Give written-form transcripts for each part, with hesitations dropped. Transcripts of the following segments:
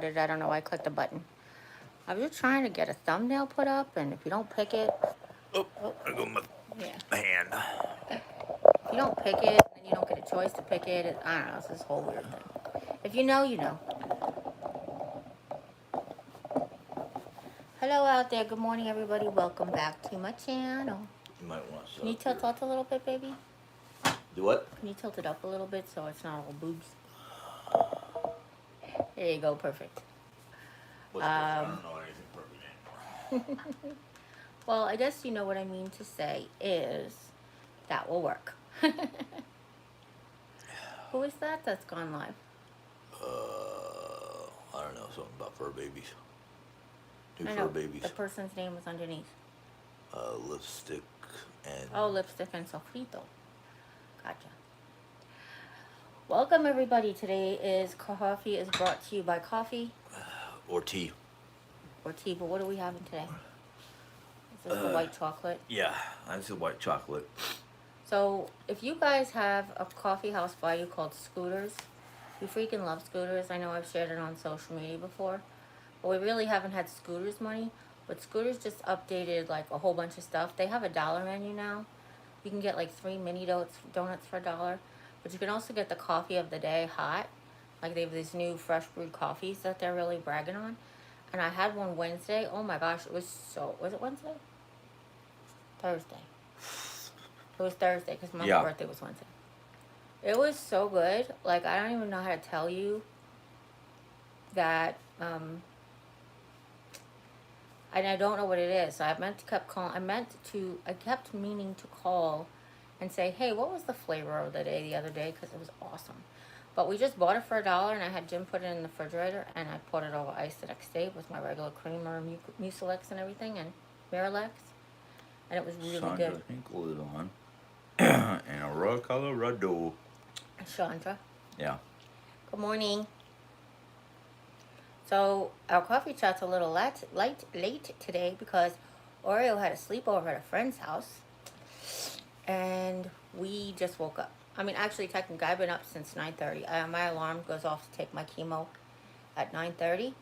I don't know why I clicked the button. I'm just trying to get a thumbnail put up, and if you don't pick it, Oh, oh, there go yeah. my hand. If you don't pick it, then you don't get a choice to pick it. I don't know. It's this whole weird thing. If you know, you know. Hello out there. Good morning, everybody. Welcome back to my channel. You might want to set Can you up your... tilt up a little bit, baby? Do what? Can you tilt it up a little bit so it's not all boobs? There you go. Perfect. What's perfect? I don't know anything perfect anymore. Well, I guess you know what I mean to say is that will work. Who is that that's gone live? I don't know, something about fur babies. New I fur know. babies. The person's name was underneath. Lipstick and... Oh, lipstick and sofrito. Gotcha. Welcome, everybody. Today is Coffee is brought to you by coffee. Or tea. Or tea, but what are we having today? Is this the white chocolate? Yeah, that's the white chocolate. So, if you guys have a coffee house by you called Scooters, we freaking love Scooters. I know I've shared it on social media before, but we really haven't had Scooters money. But Scooters just updated like a whole bunch of stuff. They have a dollar menu now. You can get like 3 mini donuts for $1, but you can also get the coffee of the day hot. Like they have these new fresh brewed coffees that they're really bragging on. And I had one Wednesday. Oh my gosh, it was so... Was it Wednesday? Thursday. It was Thursday because my birthday was Wednesday. It was so good. Like, I don't even know how to tell you that, and I don't know what it is. So I kept meaning to call and say, hey, what was the flavor of the day the other day? Because it was awesome. But we just bought it for $1, and I had Jim put it in the refrigerator, and I put it over ice the next day with my regular creamer, Mucilex and everything, and Miralax. And it was really Sandra good. Hinkle is on. And Aurora, Colorado. Chandra. Yeah. Good morning. So our coffee chat's a little late today because Oreo had a sleepover at a friend's house, and we just woke up. I mean, actually, technically, I've been up since 9:30. My alarm goes off to take my chemo at 9:30,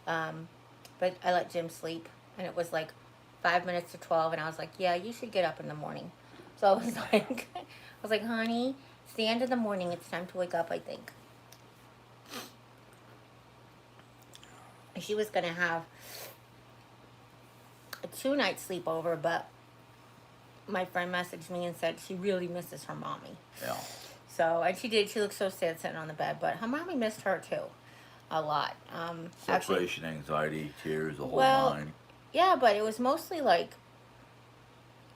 but I let Jim sleep, and it was like 5 minutes to 12, and I was like, yeah, you should get up in the morning. So I was like, honey, it's the end of the morning. It's time to wake up, I think. She was going to have a 2-night sleepover, but my friend messaged me and said she really misses her mommy. Yeah. So, and she did. She looked so sad sitting on the bed, but her mommy missed her too, a lot. Separation, anxiety, tears, the whole nine. Yeah, but it was mostly like,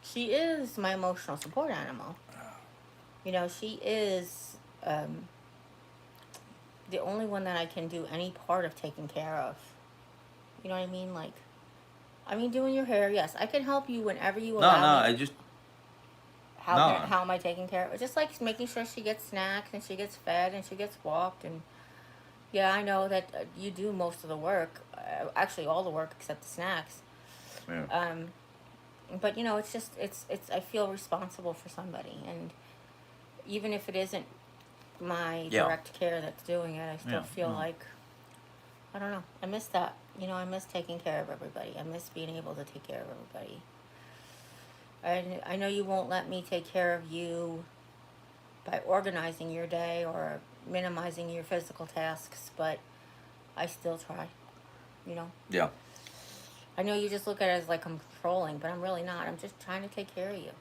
she is my emotional support animal. You know, she is the only one that I can do any part of taking care of. You know what I mean? Like, doing your hair, yes. I can help you whenever you allow me. I just... How am I taking care of it? Just like making sure she gets snacks and she gets fed and she gets walked. And yeah, I know that you do most of the work. Actually, all the work except the snacks. Yeah. But you know, it's I feel responsible for somebody, and even if it isn't my direct care that's doing it, I still feel like, I don't know, I miss that. You know, I miss taking care of everybody. I miss being able to take care of everybody. And I know you won't let me take care of you by organizing your day or minimizing your physical tasks, but I still try, you know? Yeah. I know you just look at it as like I'm controlling, but I'm really not. I'm just trying to take care of you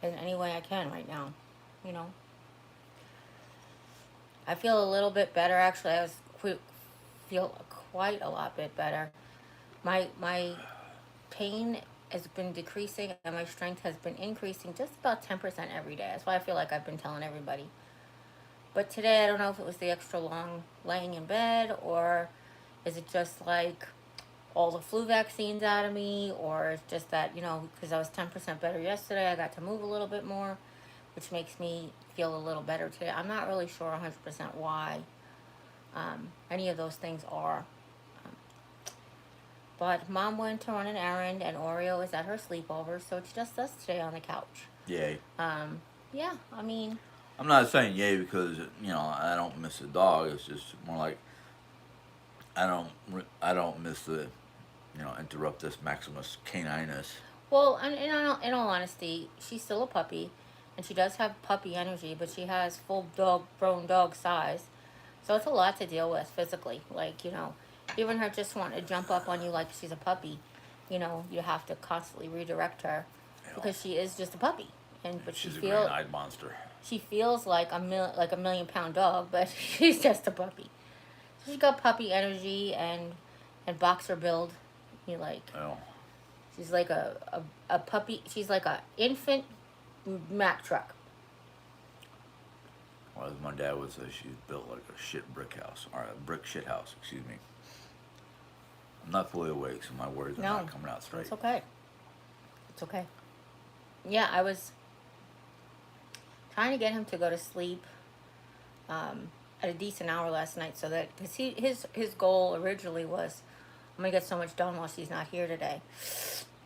in any way I can right now, you know? I feel a little bit better, actually. Feel quite a lot bit better. My pain has been decreasing and my strength has been increasing just about 10% every day. That's why I feel like I've been telling everybody. But today, I don't know if it was the extra long laying in bed, or is it just like all the flu vaccines out of me, or it's just that, you know, because I was 10% better yesterday, I got to move a little bit more, which makes me feel a little better today. I'm not really sure 100% why any of those things are. But Mom went to run an errand, and Oreo is at her sleepover, so it's just us today on the couch. Yay. Yeah, I mean... I'm not saying yay because, you know, I don't miss the dog. It's just more like I don't miss the, interrupt this Maximus caninis. Well, and in all honesty, she's still a puppy, and she does have puppy energy, but she has full dog, grown dog size. So it's a lot to deal with physically. Like, even her just wanting to jump up on you like she's a puppy, you have to constantly redirect her You know, because she is just a puppy. But she's a green-eyed monster. she feels like like a million pound dog, but she's just a puppy. So she's got puppy energy and boxer build. You like You know, she's like a puppy. She's like a infant Mack truck. well, as my dad would say, she's built like a shit brick house, or a brick shit house. Excuse me. I'm not fully awake, so my words are No, not coming out straight. it's okay. It's okay. Yeah, I was trying to get him to go to sleep at a decent hour last night, so that because his goal originally was I'm gonna get so much done while she's not here today.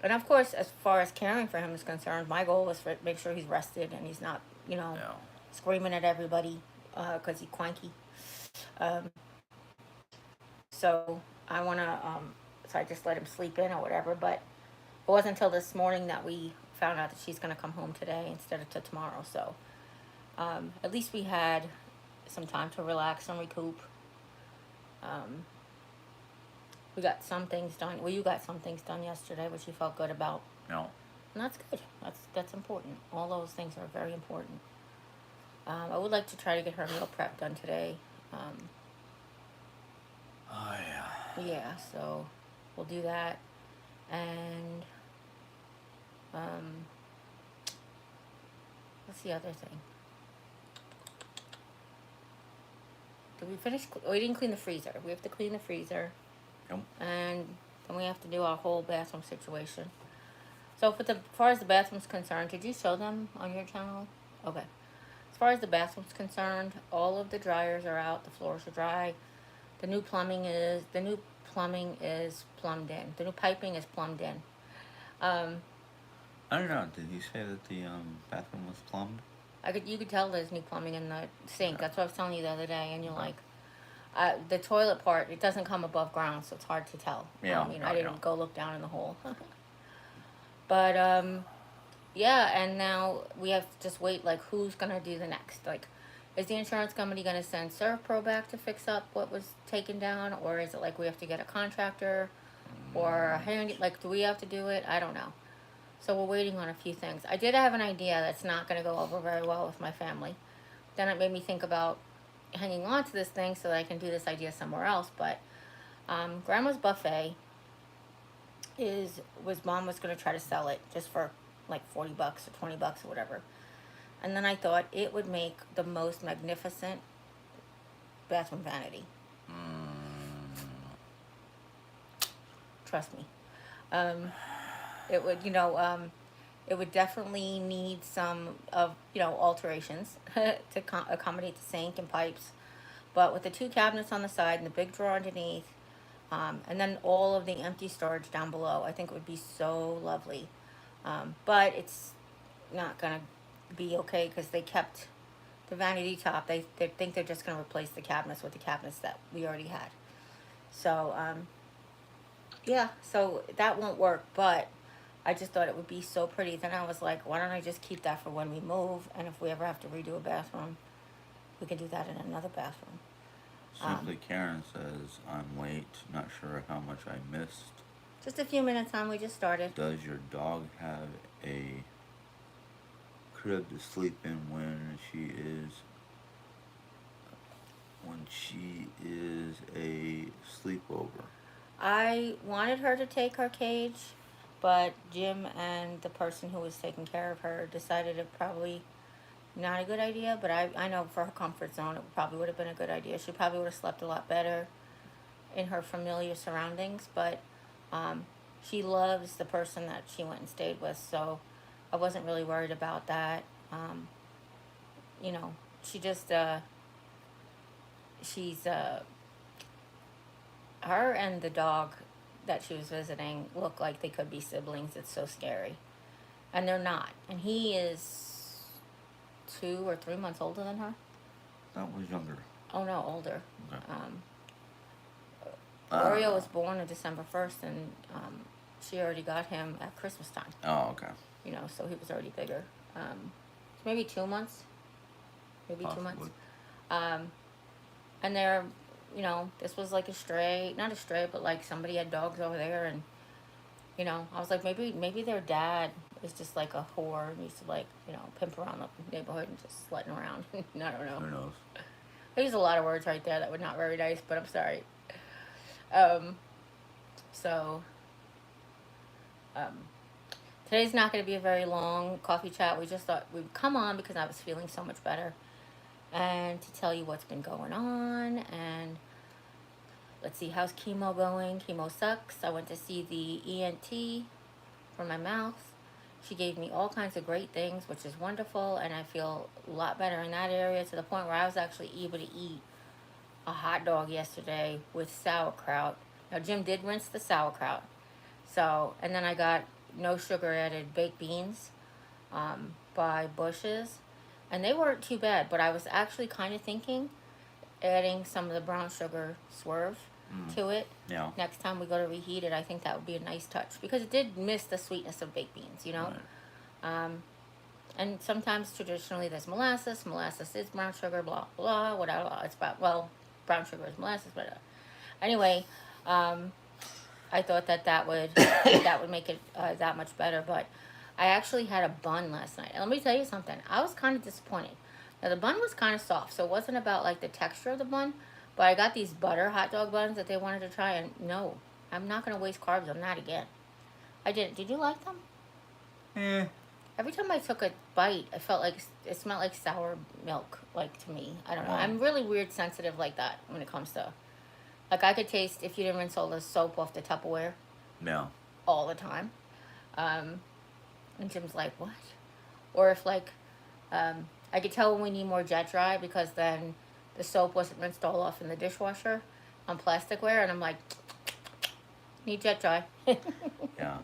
And of course, as far as caring for him is concerned, my goal was to make sure he's rested and he's not, Yeah. screaming at everybody because he's cranky. Um, so I want to, so I just let him sleep in or whatever. But it wasn't until this morning that we found out that she's going to come home today instead of to tomorrow. So at least we had some time to relax and recoup. Um, we got some things done. Well, you got some things done yesterday, which you felt good about. No. And that's good. That's important. All those things are very important. I would like to try to get her meal prep done today. Oh yeah. Yeah, so we'll do that. And what's the other thing? Did we finish? We didn't clean the freezer. We have to clean the freezer. Yep. And then we have to do our whole bathroom situation. So as far as the bathroom's concerned, did you show them on your channel? Okay. As far as the bathroom's concerned, all of the dryers are out. The floors are dry. The new plumbing is plumbed in. The new piping is plumbed in. I don't know. Did you say that the bathroom was plumbed? You could tell there's new plumbing in the sink. Okay. That's what I was telling you the other day, and you're Okay. like, the toilet part, it doesn't come above ground, so it's hard to tell. Yeah, I didn't yeah. go look down in the hole. But yeah, and now we have to just wait. Like, who's gonna do the next? Like, is the insurance company gonna send ServPro back to fix up what was taken down, or is it like we have to get a contractor, or a hand? Like, do we have to do it? I don't know. So we're waiting on a few things. I did have an idea that's not gonna go over very well with my family. Then it made me think about hanging on to this thing so that I can do this idea somewhere else. But Grandma's buffet mom was gonna try to sell it just for like $40 or $20 or whatever. And then I thought it would make the most magnificent bathroom vanity. Trust me. It would, it would definitely need some of, alterations to accommodate the sink and pipes. But with the two cabinets on the side and the big drawer underneath, and then all of the empty storage down below, I think it would be so lovely. But it's not going to be okay because they kept the vanity top. They think they're just going to replace the cabinets with the cabinets that we already had. So, yeah, so that won't work, but I just thought it would be so pretty. Then I was like, why don't I just keep that for when we move? And if we ever have to redo a bathroom, we can do that in another bathroom. Simply Karen says, I'm late, not sure how much I missed. Just a few minutes on, we just started. Does your dog have a crib to sleep in when she is a sleepover? I wanted her to take her cage, but Jim and the person who was taking care of her decided it probably not a good idea. But I know for her comfort zone, it probably would have been a good idea. She probably would have slept a lot better in her familiar surroundings. But she loves the person that she went and stayed with, so I wasn't really worried about that. She just she's her and the dog that she was visiting look like they could be siblings. It's so scary. And they're not. And he is 2 or 3 months older than her. That was younger. Oh no, older. Okay. Oreo was born on December 1st, and she already got him at Christmas time. Oh, okay. You know, so he was already bigger. Maybe 2 months. Maybe Possibly. 2 months. And they're, you know, this was like a stray, not a stray, but like somebody had dogs over there, and you know, I was like, maybe their dad is just like a whore and used to like, you know, pimp around the neighborhood and just slutting around. I don't know. Who knows? I used a lot of words right there that were not very nice, but I'm sorry. Um, so, today's not going to be a very long coffee chat. We just thought we'd come on because I was feeling so much better, and to tell you what's been going on. And let's see, how's chemo going? Chemo sucks. I went to see the ENT for my mouth. She gave me all kinds of great things, which is wonderful, and I feel a lot better in that area, to the point where I was actually able to eat a hot dog yesterday with sauerkraut. Now, Jim did rinse the sauerkraut. So, and then I got no sugar added baked beans by Bush's, and they weren't too bad, but I was actually kind of thinking adding some of the brown sugar swerve to it. Yeah. Next time we go to reheat it, I think that would be a nice touch, because it did miss the sweetness of baked beans, you know. Right. And sometimes traditionally there's molasses. Molasses is brown sugar, blah blah, whatever. It's about, well, brown sugar is molasses, but anyway, I thought that would make it that much better. But I actually had a bun last night, and let me tell you something. I was kind of disappointed. Now, the bun was kind of soft, so it wasn't about like the texture of the bun. But I got these butter hot dog buns that they wanted to try, and no, I'm not going to waste carbs on that again. I didn't. Did you like them? Eh. Every time I took a bite, I felt like it smelled like sour milk, like, to me. I don't know. Wow. I'm really weird sensitive like that when it comes to, like, I could taste if you didn't rinse all the soap off the Tupperware Yeah. all the time. And Jim's like, what? Or if, like, I could tell when we need more jet dry, because then the soap wasn't rinsed all off in the dishwasher on plasticware, and I'm like, need jet dry. Yeah.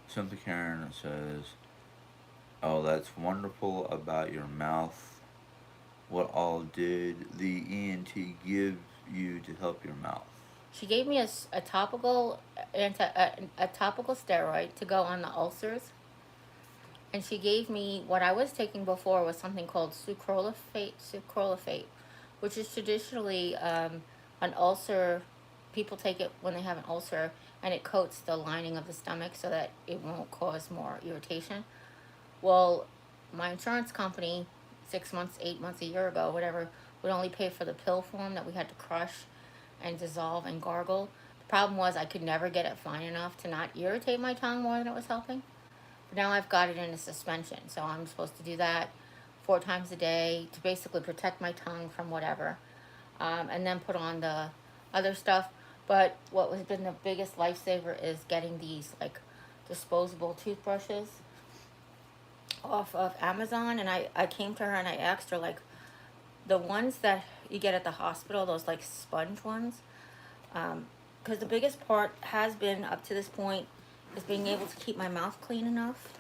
Something Karen says, "Oh, that's wonderful about your mouth. What all did the ENT give you to help your mouth?" She gave me a topical a topical steroid to go on the ulcers, and she gave me what I was taking before was something called sucralfate, which is traditionally an ulcer. People take it when they have an ulcer, and it coats the lining of the stomach so that it won't cause more irritation. Well, my insurance company 6 months, 8 months, a year ago, whatever, would only pay for the pill form that we had to crush and dissolve and gargle. The problem was I could never get it fine enough to not irritate my tongue more than it was helping. But now I've got it in a suspension, so I'm supposed to do that 4 times a day to basically protect my tongue from whatever, and then put on the other stuff. But what has been the biggest lifesaver is getting these, like, disposable toothbrushes off of Amazon. And I came to her and I asked her, like, the ones that you get at the hospital, those, like, sponge ones, because the biggest part has been, up to this point, is being able to keep my mouth clean enough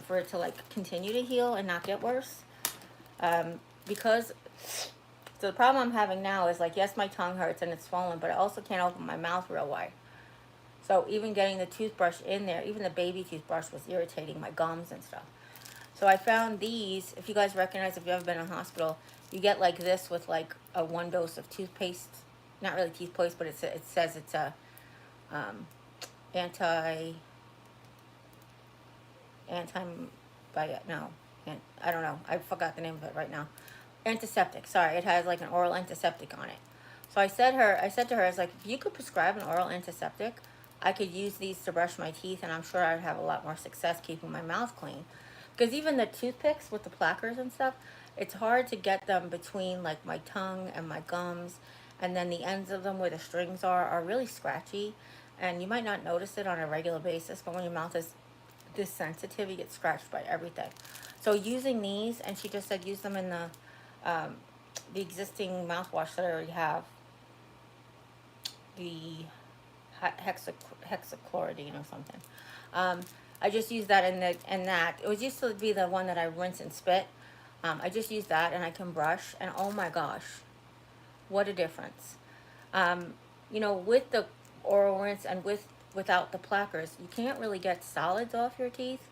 for it to, like, continue to heal and not get worse. Because... So the problem I'm having now is, like, yes, my tongue hurts and it's swollen, but I also can't open my mouth real wide. So even getting the toothbrush in there, even the baby toothbrush, was irritating my gums and stuff. So I found these. If you guys recognize, if you've ever been in a hospital, you get like this with like a 1 dose of toothpaste. Not really toothpaste, but it says it's a I don't know. I forgot the name of it right now. Antiseptic. Sorry, it has like an oral antiseptic on it. So I said to her, I was like, if you could prescribe an oral antiseptic, I could use these to brush my teeth, and I'm sure I'd have a lot more success keeping my mouth clean. Because even the toothpicks with the plackers and stuff, it's hard to get them between like my tongue and my gums, and then the ends of them where the strings are really scratchy, and you might not notice it on a regular basis, but when your mouth is this sensitive, you get scratched by everything. So using these, and she just said use them in the existing mouthwash that I already have, the hexachloridine or something. I just used that in that. It was used to be the one that I rinse and spit. I just used that, and I can brush, and oh my gosh, what a difference. You know, with the oral rinse and without the plackers, you can't really get solids off your teeth,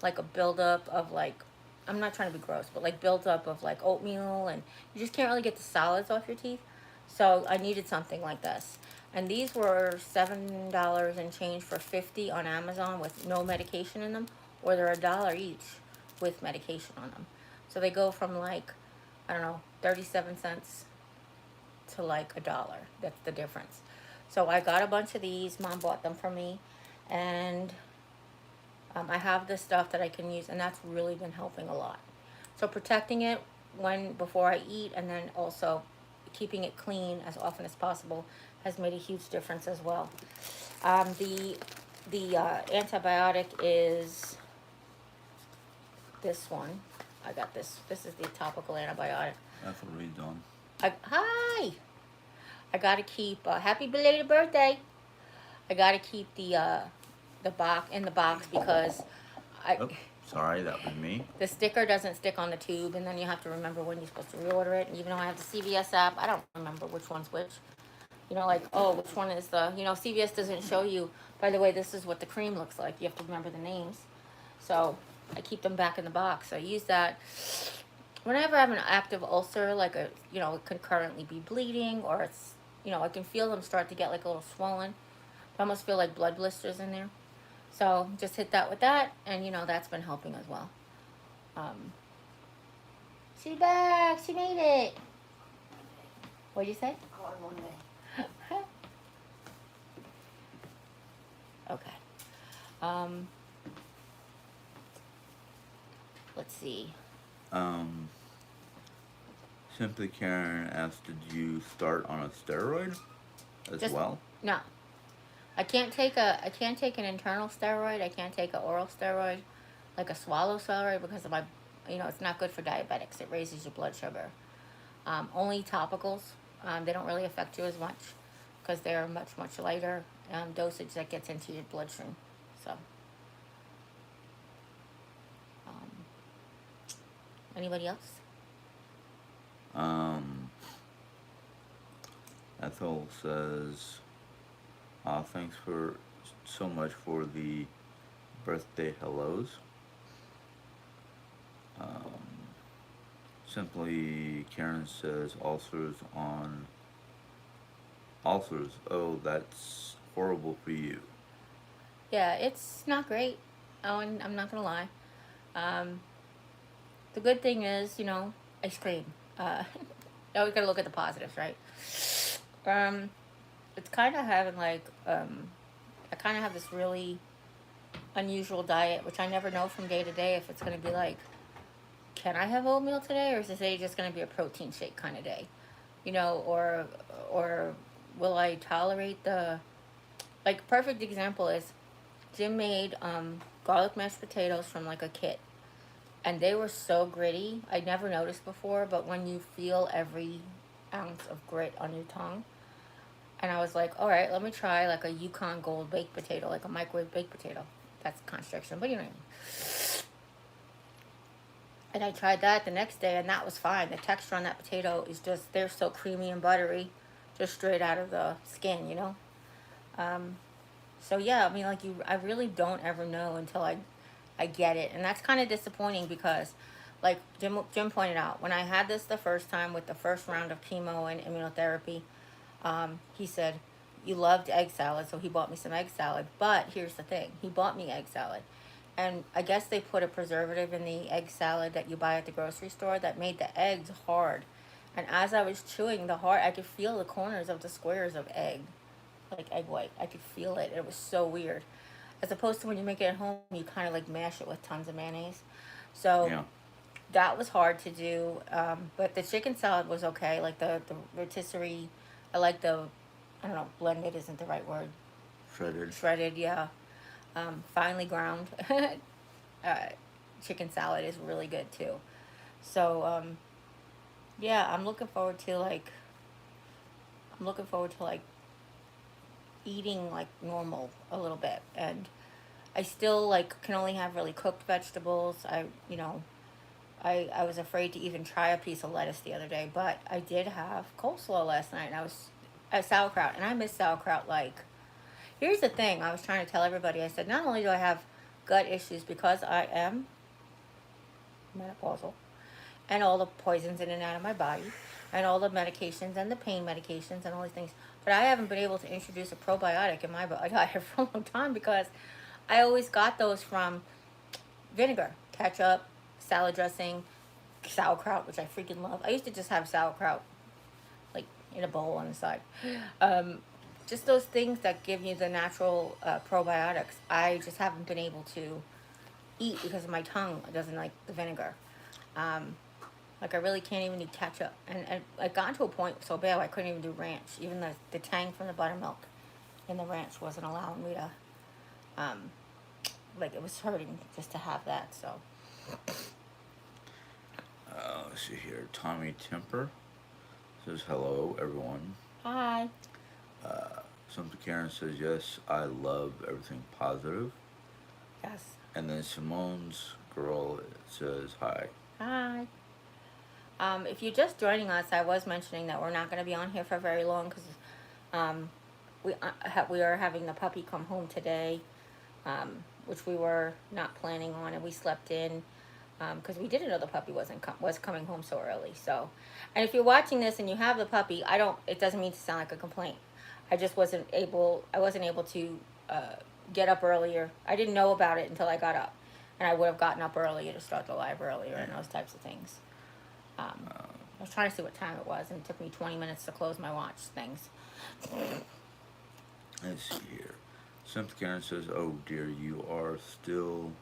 like a buildup of like, I'm not trying to be gross, but like buildup of like oatmeal, and you just can't really get the solids off your teeth. So I needed something like this, and these were $7 and change for 50 on Amazon with no medication in them, or they're $1 each with medication on them. So they go from like, I don't know, 37 cents to like $1. That's the difference. So I got a bunch of these. Mom bought them for me, and I have the stuff that I can use, and that's really been helping a lot. So protecting it when before I eat, and then also keeping it clean as often as possible has made a huge difference as well. The antibiotic is this one. I got this. This is the topical antibiotic. Ethelredone. Hi. I gotta keep. Happy belated birthday. I gotta keep the box in the box because I. Oops, sorry, that was me. The sticker doesn't stick on the tube, and then you have to remember when you're supposed to reorder it. And even though I have the CVS app, I don't remember which one's which. You know, like, oh, which one is the, you know, CVS doesn't show you, by the way, this is what the cream looks like. You have to remember the names. So I keep them back in the box. I use that whenever I have an active ulcer, like a, you know, it can currently be bleeding, or it's, you know, I can feel them start to get like a little swollen. I almost feel like blood blisters in there. So just hit that with that, and you know, that's been helping as well. She's back. She made it. What'd you say? Call her one day. Okay. Let's see. Simply Karen asked, did you start on a steroid as Just- well? No. I can't take an internal steroid. I can't take an oral steroid, like a swallow steroid, because of my, you know, it's not good for diabetics. It raises your blood sugar. Only topicals. They don't really affect you as much because they're much lighter dosage that gets into your bloodstream. So, anybody else? Ethel says, thanks for so much for the birthday hellos. Simply Karen says ulcers. Oh, that's horrible for you. Yeah, it's not great. Oh, and I'm not gonna lie. The good thing is, you know, ice cream. You always gotta look at the positives, right? It's kind of having like, I kind of have this really unusual diet, which I never know from day to day if it's gonna be like, can I have oatmeal today, or is today just gonna be a protein shake kind of day, you know, or will I tolerate the, like, perfect example is Jim made garlic mashed potatoes from like a kit, and they were so gritty. I never noticed before, but when you feel every ounce of grit on your tongue, and I was like, all right, let me try like a Yukon Gold baked potato, like a microwave baked potato. That's construction, but you know what I mean. And I tried that the next day, and that was fine. The texture on that potato is just, they're so creamy and buttery, just straight out of the skin, you know? So yeah, I mean, like, I really don't ever know until I get it. And that's kind of disappointing because, like Jim pointed out, when I had this the first time with the first round of chemo and immunotherapy, he said, you loved egg salad, so he bought me some egg salad. But here's the thing, he bought me egg salad. And I guess they put a preservative in the egg salad that you buy at the grocery store that made the eggs hard. And as I was chewing the hard, I could feel the corners of the squares of egg, like egg white. I could feel it. It was so weird. As opposed to when you make it at home, you kind of like mash it with tons of mayonnaise. So Yeah. that was hard to do. But the chicken salad was okay. Like the rotisserie, I like the, I don't know, blended isn't the right word. Shredded. Shredded, yeah. Finely ground chicken salad is really good too. So yeah, I'm looking forward to like eating like normal a little bit, and I still like can only have really cooked vegetables. I, you know, I was afraid to even try a piece of lettuce the other day, but I did have coleslaw last night, and I was sauerkraut, and I miss sauerkraut like. Here's the thing: I was trying to tell everybody. I said not only do I have gut issues because I am menopausal, and all the poisons in and out of my body, and all the medications and the pain medications and all these things, but I haven't been able to introduce a probiotic in my diet for a long time because I always got those from vinegar, ketchup, salad dressing, sauerkraut, which I freaking love. I used to just have sauerkraut like in a bowl on the side. Um, just those things that give you the natural probiotics. I just haven't been able to eat because of my tongue doesn't like the vinegar. Um, like I really can't even do ketchup, and I got to a point so bad I couldn't even do ranch. Even the tang from the buttermilk in the ranch wasn't allowing me to. Um, like it was hurting just to have that. So. Let's see here. Tommy Temper says hello, everyone. Hi. Something Karen says yes. I love everything positive. Yes. And then Simone's girl says hi. Hi. If you're just joining us, I was mentioning that we're not going to be on here for very long because we are having the puppy come home today, which we were not planning on, and we slept in because we didn't know the puppy was coming home so early. So, and if you're watching this and you have the puppy, it doesn't mean to sound like a complaint. I just wasn't able to get up earlier. I didn't know about it until I got up, and I would have gotten up earlier to start the live earlier and those types of things. I was trying to see what time it was, and it took me 20 minutes to close my watch things. Let's see here. Something Karen says, "Oh dear, you are still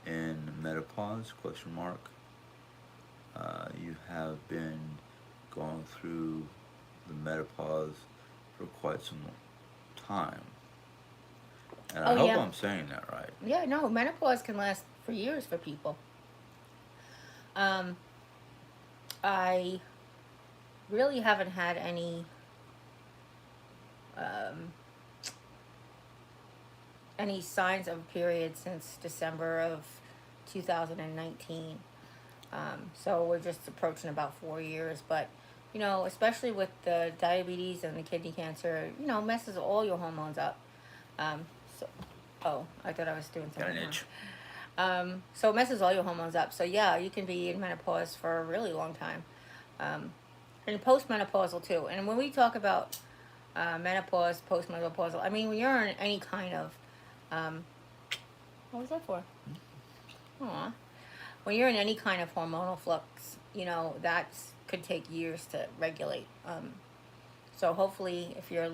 in menopause?" Question mark. You have been going through the menopause for quite some time, and I hope I'm saying that right. Yeah, no, menopause can last for years for people. I really haven't had any signs of a period since December of 2019. So we're just approaching about 4 years, but especially with the diabetes and the kidney cancer, messes all your hormones up. So, oh, I thought I was doing something. Got an itch. So it messes all your hormones up. So yeah, you can be in menopause for a really long time, and postmenopausal too. And when we talk about menopause, postmenopausal, I mean when you're in any kind of what was that for? Aw. When you're in any kind of hormonal flux, that could take years to regulate. So hopefully, if you're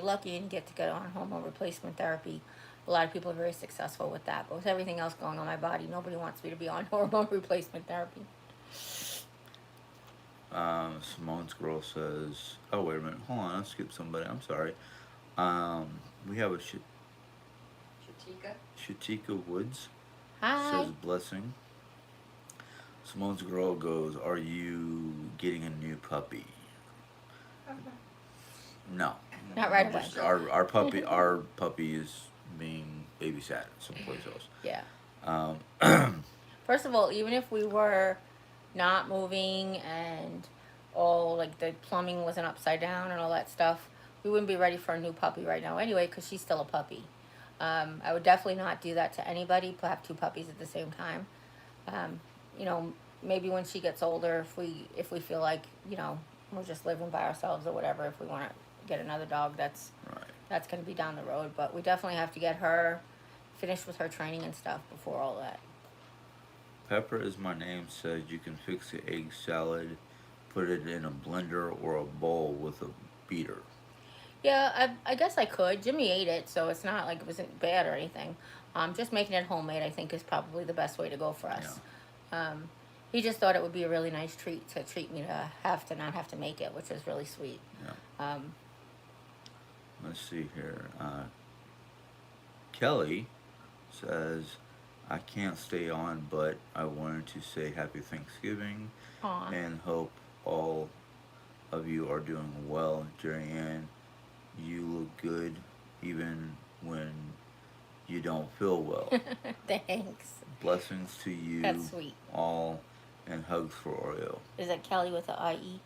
lucky and get on hormone replacement therapy, a lot of people are very successful with that. But with everything else going on in my body, nobody wants me to be on hormone replacement therapy. Simone's girl says, "Oh wait a minute, hold on, I skipped somebody. I'm sorry. We have a Shatika Woods. Hi. Says blessing. Simone's girl goes, "Are you getting a new puppy?" No. Not right away. Just our puppy is being babysat someplace else. Yeah. First of all, even if we were not moving and all like the plumbing wasn't upside down and all that stuff, we wouldn't be ready for a new puppy right now anyway because she's still a puppy. I would definitely not do that to anybody. Have two puppies at the same time. Maybe when she gets older, if we feel like we're just living by ourselves or whatever, if we want to get another dog, that's going to be down the road. But we definitely have to get her finished with her training and stuff before all that. Pepper is my name says you can fix the egg salad, put it in a blender or a bowl with a beater. Yeah, I guess I could. Jimmy ate it, so it's not like it wasn't bad or anything. Just making it homemade, I think, is probably the best way to go for us. Yeah. He just thought it would be a really nice treat to treat me to not have to make it, which is really sweet. Yeah. Let's see here. Kelly says, "I can't stay on, but I wanted to say Happy Thanksgiving." Aww. And hope all of you are doing well. Jeri-Ann, you look good even when you don't feel well. Thanks. Blessings to you That's sweet. all, and hugs for Oreo. Is that Kelly with the IE?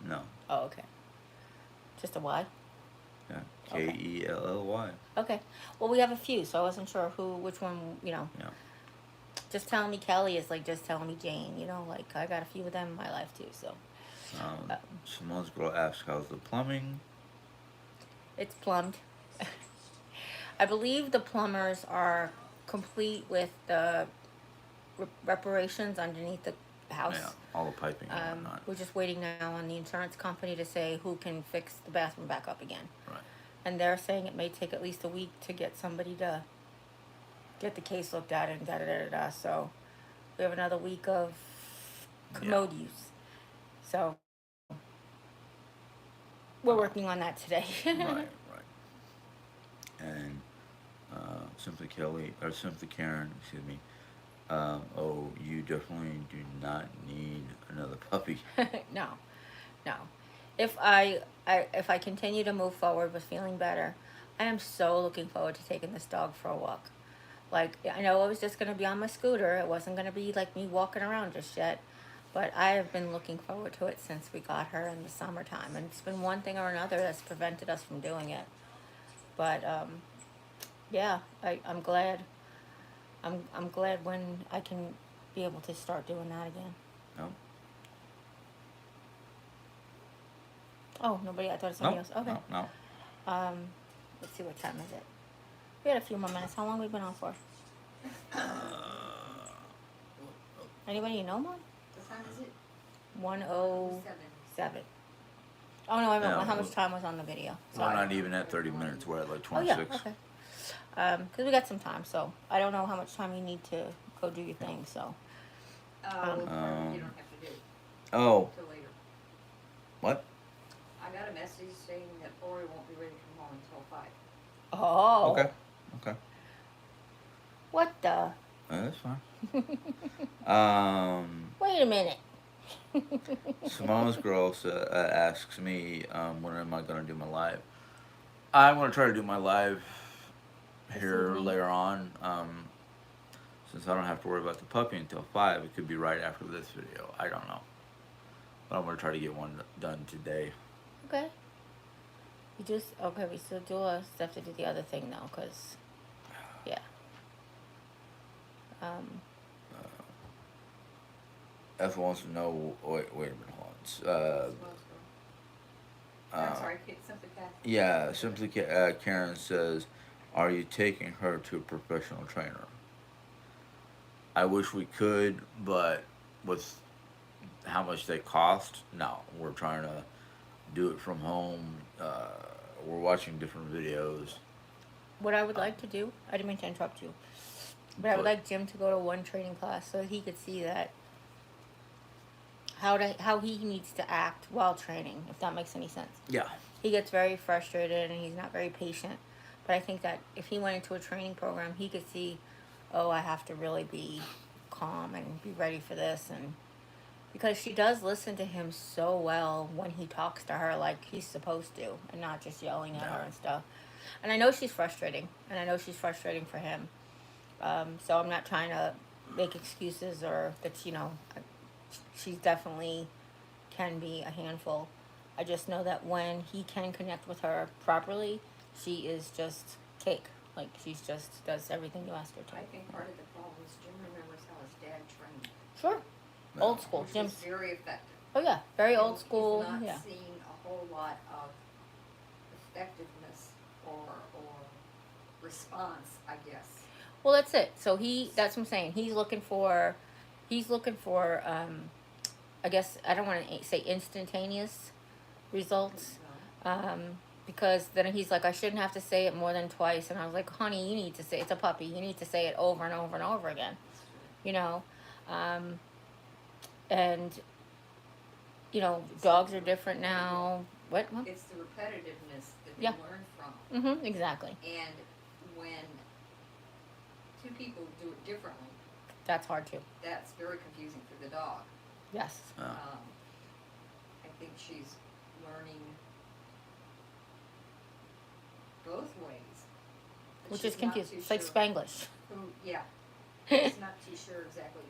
No. Oh, okay. Just a Y? Yeah. Okay. Kelly. Okay. Well, we have a few, so I wasn't sure which one, Yeah. Just telling me Kelly is like just telling me Jane, like I got a few of them in my life too, so. Uh, Simone's girl asks, how's the plumbing? it's plumbed. I believe the plumbers are complete with the reparations underneath the house. Yeah, all the piping and whatnot. We're just waiting now on the insurance company to say who can fix the bathroom back up again. Right. And they're saying it may take at least a week to get somebody to get the case looked at and da-da-da-da-da. So we have another week of commode use. So we're working on that today. Right. And Simply Karen, excuse me. Oh, you definitely do not need another puppy. No. If I continue to move forward with feeling better, I am so looking forward to taking this dog for a walk. Like, I know it was just going to be on my scooter. It wasn't going to be like me walking around just yet. But I have been looking forward to it since we got her in the summertime. And it's been one thing or another that's prevented us from doing it. But, yeah, I'm glad. I'm glad when I can be able to start doing that again. No. Oh, nobody. I thought it was somebody else. Okay. No. Let's see, what time is it? We had a few more minutes. How long have we been on for? Anybody you know, Mom? What time is it? 1:07. Oh no, I meant No, how much time was on the video. We're Sorry. not even at 30 minutes. We're at like Oh yeah, 26. okay. Because we got some time, so I don't know how much time you need to go do your thing. So. You don't have to do it Oh, until later. what? I got a message saying that Ori won't be ready to come home until 5. Oh. Okay. What the? That's fine. Wait a minute. Simone's girl asks me, when am I going to do my live? I'm going to try to do my live here evening. later on. Since I don't have to worry about the puppy until 5, it could be right after this video. I don't know. But I'm going to try to get one done today. Okay. We still have to do the other thing now, because, yeah. F wants to know, wait a minute, hold on. I'm sorry, Simply Cat. Yeah, Simply Karen says, are you taking her to a professional trainer? I wish we could, but with how much they cost, no. We're trying to do it from home. We're watching different videos. What I would like to do, I didn't mean to interrupt you, but I would like Jim to go to one training class so he could see that how he needs to act while training, if that makes any sense. Yeah. He gets very frustrated and he's not very patient. But I think that if he went into a training program, he could see, oh, I have to really be calm and be ready for this. And because she does listen to him so well when he talks to her like he's supposed to, and not just yelling at her and stuff. And I know she's frustrating, and I know she's frustrating for him. So I'm not trying to make excuses or that, she definitely can be a handful. I just know that when he can connect with her properly, she is just cake. Like, she's just does everything you ask her to. I think part of the problem is Jim remembers how his dad trained. Sure. Old school. Which Jim's was very effective. Oh yeah, very old school. He's not Yeah. seeing a whole lot of effectiveness or response, I guess. Well, that's it. So that's what I'm saying. He's looking for, I guess, I don't want to say instantaneous results. Because then he's like, I shouldn't have to say it more than twice. And I was like, honey, you need to say, it's a puppy. You need to say it over and over and over again. And, dogs are different now. What? It's the repetitiveness that Yeah. you learn from. Mm-hmm, exactly. And when two people do it differently, That's hard too. that's very confusing for the dog. Yes. I think she's learning both ways. But Which she's is not confusing. too It's like sure Spanglish. who- yeah. He's not too sure exactly.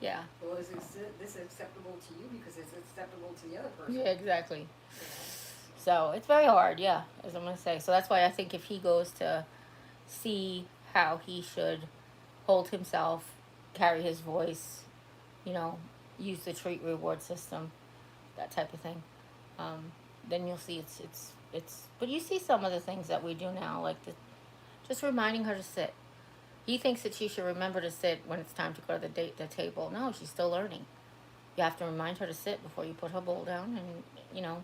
Yeah. Well, is this acceptable to you because it's acceptable to the other person? Yeah, exactly. You know? So it's very hard, yeah, as I'm gonna say. So that's why I think if he goes to see how he should hold himself, carry his voice, you know, use the treat reward system, that type of thing, um, then you'll see it's. But you see some of the things that we do now, like just reminding her to sit. He thinks that she should remember to sit when it's time to go to the table. No, she's still learning. You have to remind her to sit before you put her bowl down, and you know.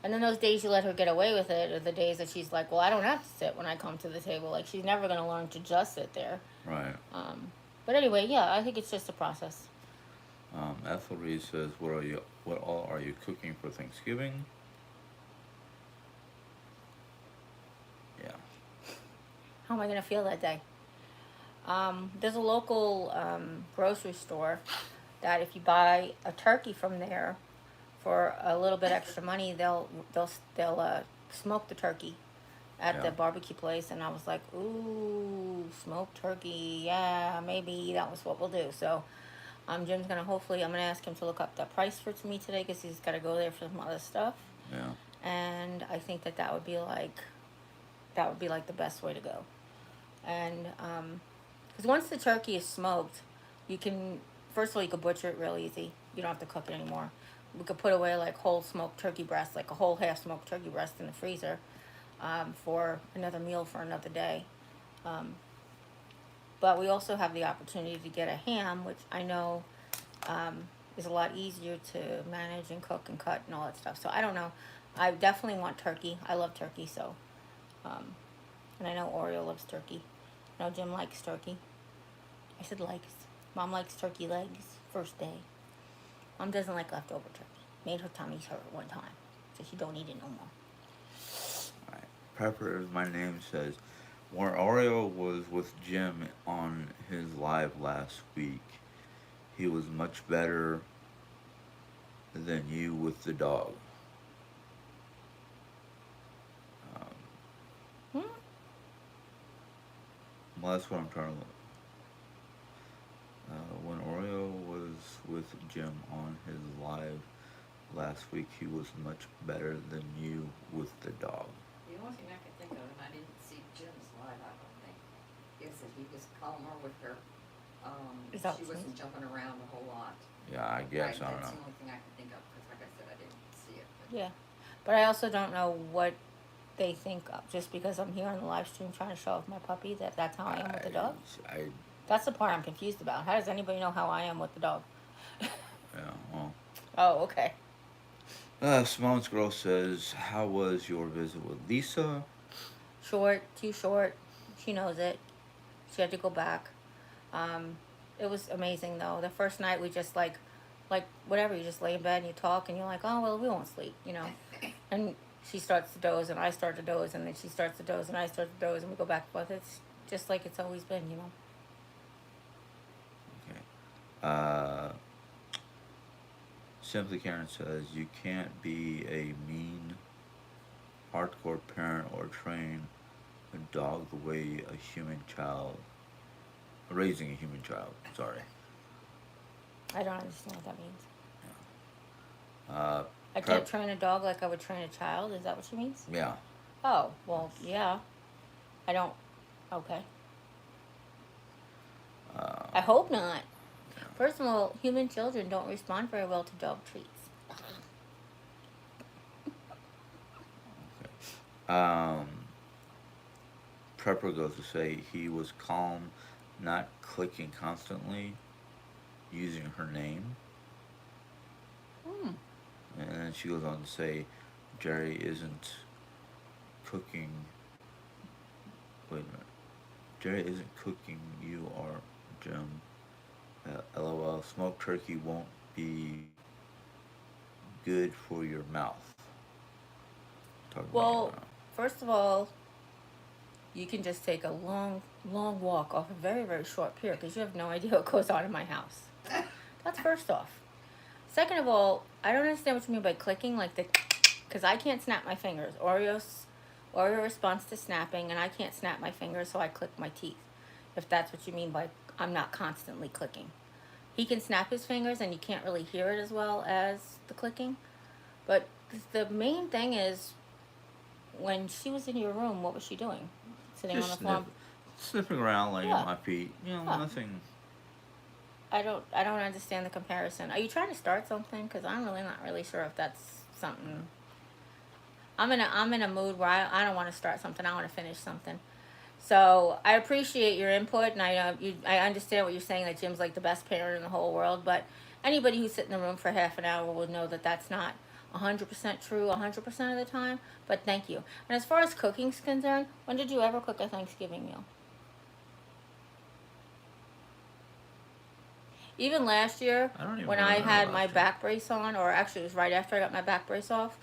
And then those days you let her get away with it are the days that she's like, well, I don't have to sit when I come to the table. Like, she's never going to learn to just sit there. Right. But anyway, yeah, I think it's just a process. Ethelreed says, what all are you cooking for Thanksgiving? Yeah. How am I going to feel that day? There's a local grocery store that if you buy a turkey from there for a little bit extra money, they'll smoke the turkey at Yeah. the barbecue place. And I was like, ooh, smoked turkey, yeah, maybe that was what we'll do. So Jim's gonna I'm gonna ask him to look up the price for to me today because he's got to go there for some other stuff. Yeah. And I think that would be like the best way to go. And because once the turkey is smoked, you can first of all you can butcher it real easy. You don't have to cook it anymore. We could put away like whole smoked turkey breast, like a whole half smoked turkey breast in the freezer for another meal for another day. But we also have the opportunity to get a ham, which I know is a lot easier to manage and cook and cut and all that stuff. So I don't know. I definitely want turkey. I love turkey, so. And I know Oreo loves turkey. I know Jim likes turkey. I said likes. Mom likes turkey legs. First day. Mom doesn't like leftover turkey. Made her tummy hurt one time. So she don't eat it no more. Right. Prepper, my name says, where Oreo was with Jim on his live last week, he was much better than you with the dog. Hmm? Well, that's what I'm trying to look. When Oreo was with Jim on his live last week, he was much better than you with the dog. The only thing I could think of, and I didn't see Jim's live, I don't think, is that he was calmer with her. Is that She what wasn't jumping around a whole lot. Yeah, I guess, I don't That's know. the only thing I could think of, because like I said, I didn't see it. But Yeah. But I also don't know what they think of. Just because I'm here on the live stream trying to show off my puppy, that's how I am with the dog? I That's the part I'm confused about. How does anybody know how I am with the dog? yeah, well. Oh, okay. Simone's girl says, how was your visit with Lisa? Short, too short. She knows it. She had to go back. It was amazing though. The first night we just like whatever, you just lay in bed and you talk and you're like, oh well, we won't sleep, you know. And she starts to doze and I start to doze and then she starts to doze and I start to doze and we go back and forth. It's just like it's always been, you know. Okay. Simply Karen says, you can't be a mean, hardcore parent or train a dog the way raising a human child, sorry. I don't understand what that means. Uh, I can't train a dog like I would train a child. Is that what she means? yeah. Oh, well, yeah. I don't. Okay. I hope not. Yeah. First of all, human children don't respond very well to dog treats. Okay. Prepper goes to say he was calm, not clicking constantly, using her name. And then she goes on to say, Jerry isn't cooking. Wait a minute. Jerry isn't cooking, you are, Jim. LOL. Smoked turkey won't be good for your mouth. Talking about Well, your mouth. first of all, you can just take a long, long walk off a very, very short pier because you have no idea what goes on in my house. That's first off. Second of all, I don't understand what you mean by clicking, like because I can't snap my fingers. Oreo responds to snapping, and I can't snap my fingers, so I click my teeth. If that's what you mean by I'm not constantly clicking. He can snap his fingers and you can't really hear it as well as the clicking. But the main thing is, when she was in your room, what was she doing? Sitting on the Just floor? sniffing around, laying Yeah. at my feet. You know, Huh. nothing. I don't understand the comparison. Are you trying to start something? Because I'm really not really sure if that's something. I'm in a mood where I don't want to start something. I want to finish something. So I appreciate your input, and I understand what you're saying, that Jim's like the best parent in the whole world. But anybody who sit in the room for half an hour will know that that's not 100% true 100% of the time. But thank you. And as far as cooking's concerned, when did you ever cook a Thanksgiving meal? Even last year, I don't even when I remember had my last year. back brace on, or actually it was right after I got my back brace off,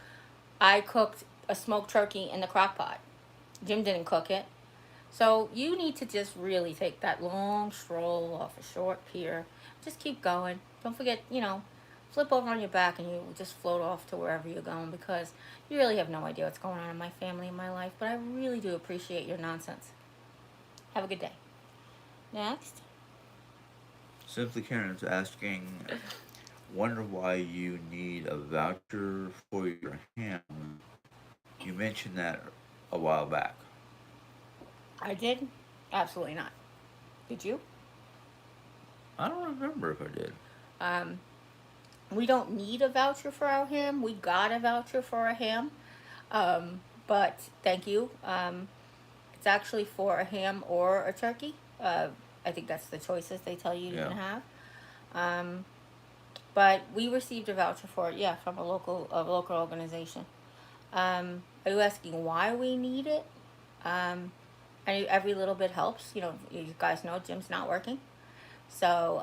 I cooked a smoked turkey in the crock pot. Jim didn't cook it. So you need to just really take that long stroll off a short pier. Just keep going. Don't forget, flip over on your back and you just float off to wherever you're going, because you really have no idea what's going on in my family and my life. But I really do appreciate your nonsense. Have a good day. Next. Simply Karen's asking, wonder why you need a voucher for your ham. You mentioned that a while back. I did? Absolutely not. Did you? I don't remember if I did. Um, we don't need a voucher for our ham. We got a voucher for a ham. But thank you. It's actually for a ham or a turkey. I think that's the choices they tell you you Yeah. can have. Um, but we received a voucher for it, yeah, from a local organization. Are you asking why we need it? Um, and every little bit helps. You guys know Jim's not working, so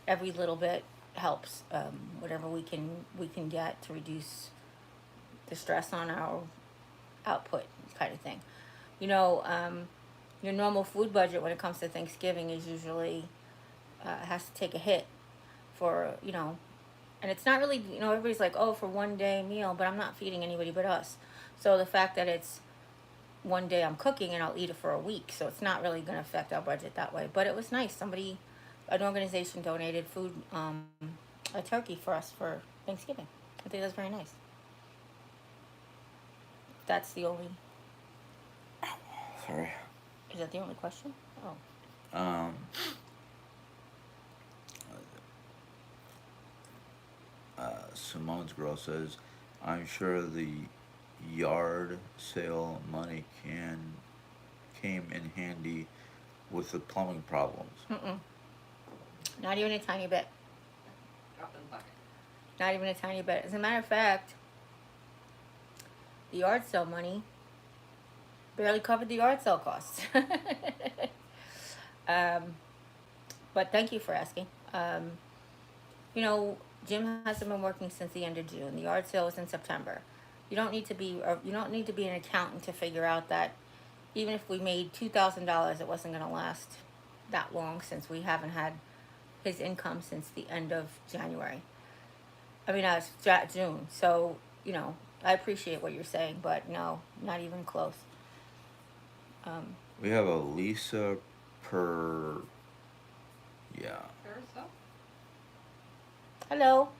every little bit helps. Whatever we can get to reduce the stress on our output, kind of thing. You know, um, your normal food budget when it comes to Thanksgiving is usually has to take a hit for and it's not really, everybody's like, oh, for one day meal, but I'm not feeding anybody but us. So the fact that it's one day I'm cooking and I'll eat it for a week, so it's not really going to affect our budget that way. But it was nice. An organization donated food, a turkey for us for Thanksgiving. I think that's very nice. That's the only. Sorry. Is that the only question? Oh. Um, Simone's girl says, I'm sure the yard sale money came in handy with the plumbing problems. Mm-mm. Not even a tiny bit. Drop in the bucket. Not even a tiny bit. As a matter of fact, the yard sale money barely covered the yard sale costs. um, but thank you for asking. Jim hasn't been working since the end of June. The yard sale was in September. You don't need to be an accountant to figure out that even if we made $2,000, it wasn't going to last that long, since we haven't had his income since the end of January. I mean, June. So I appreciate what you're saying, but no, not even close. Um, We have a Lisa per. Yeah. Carousel? Hello.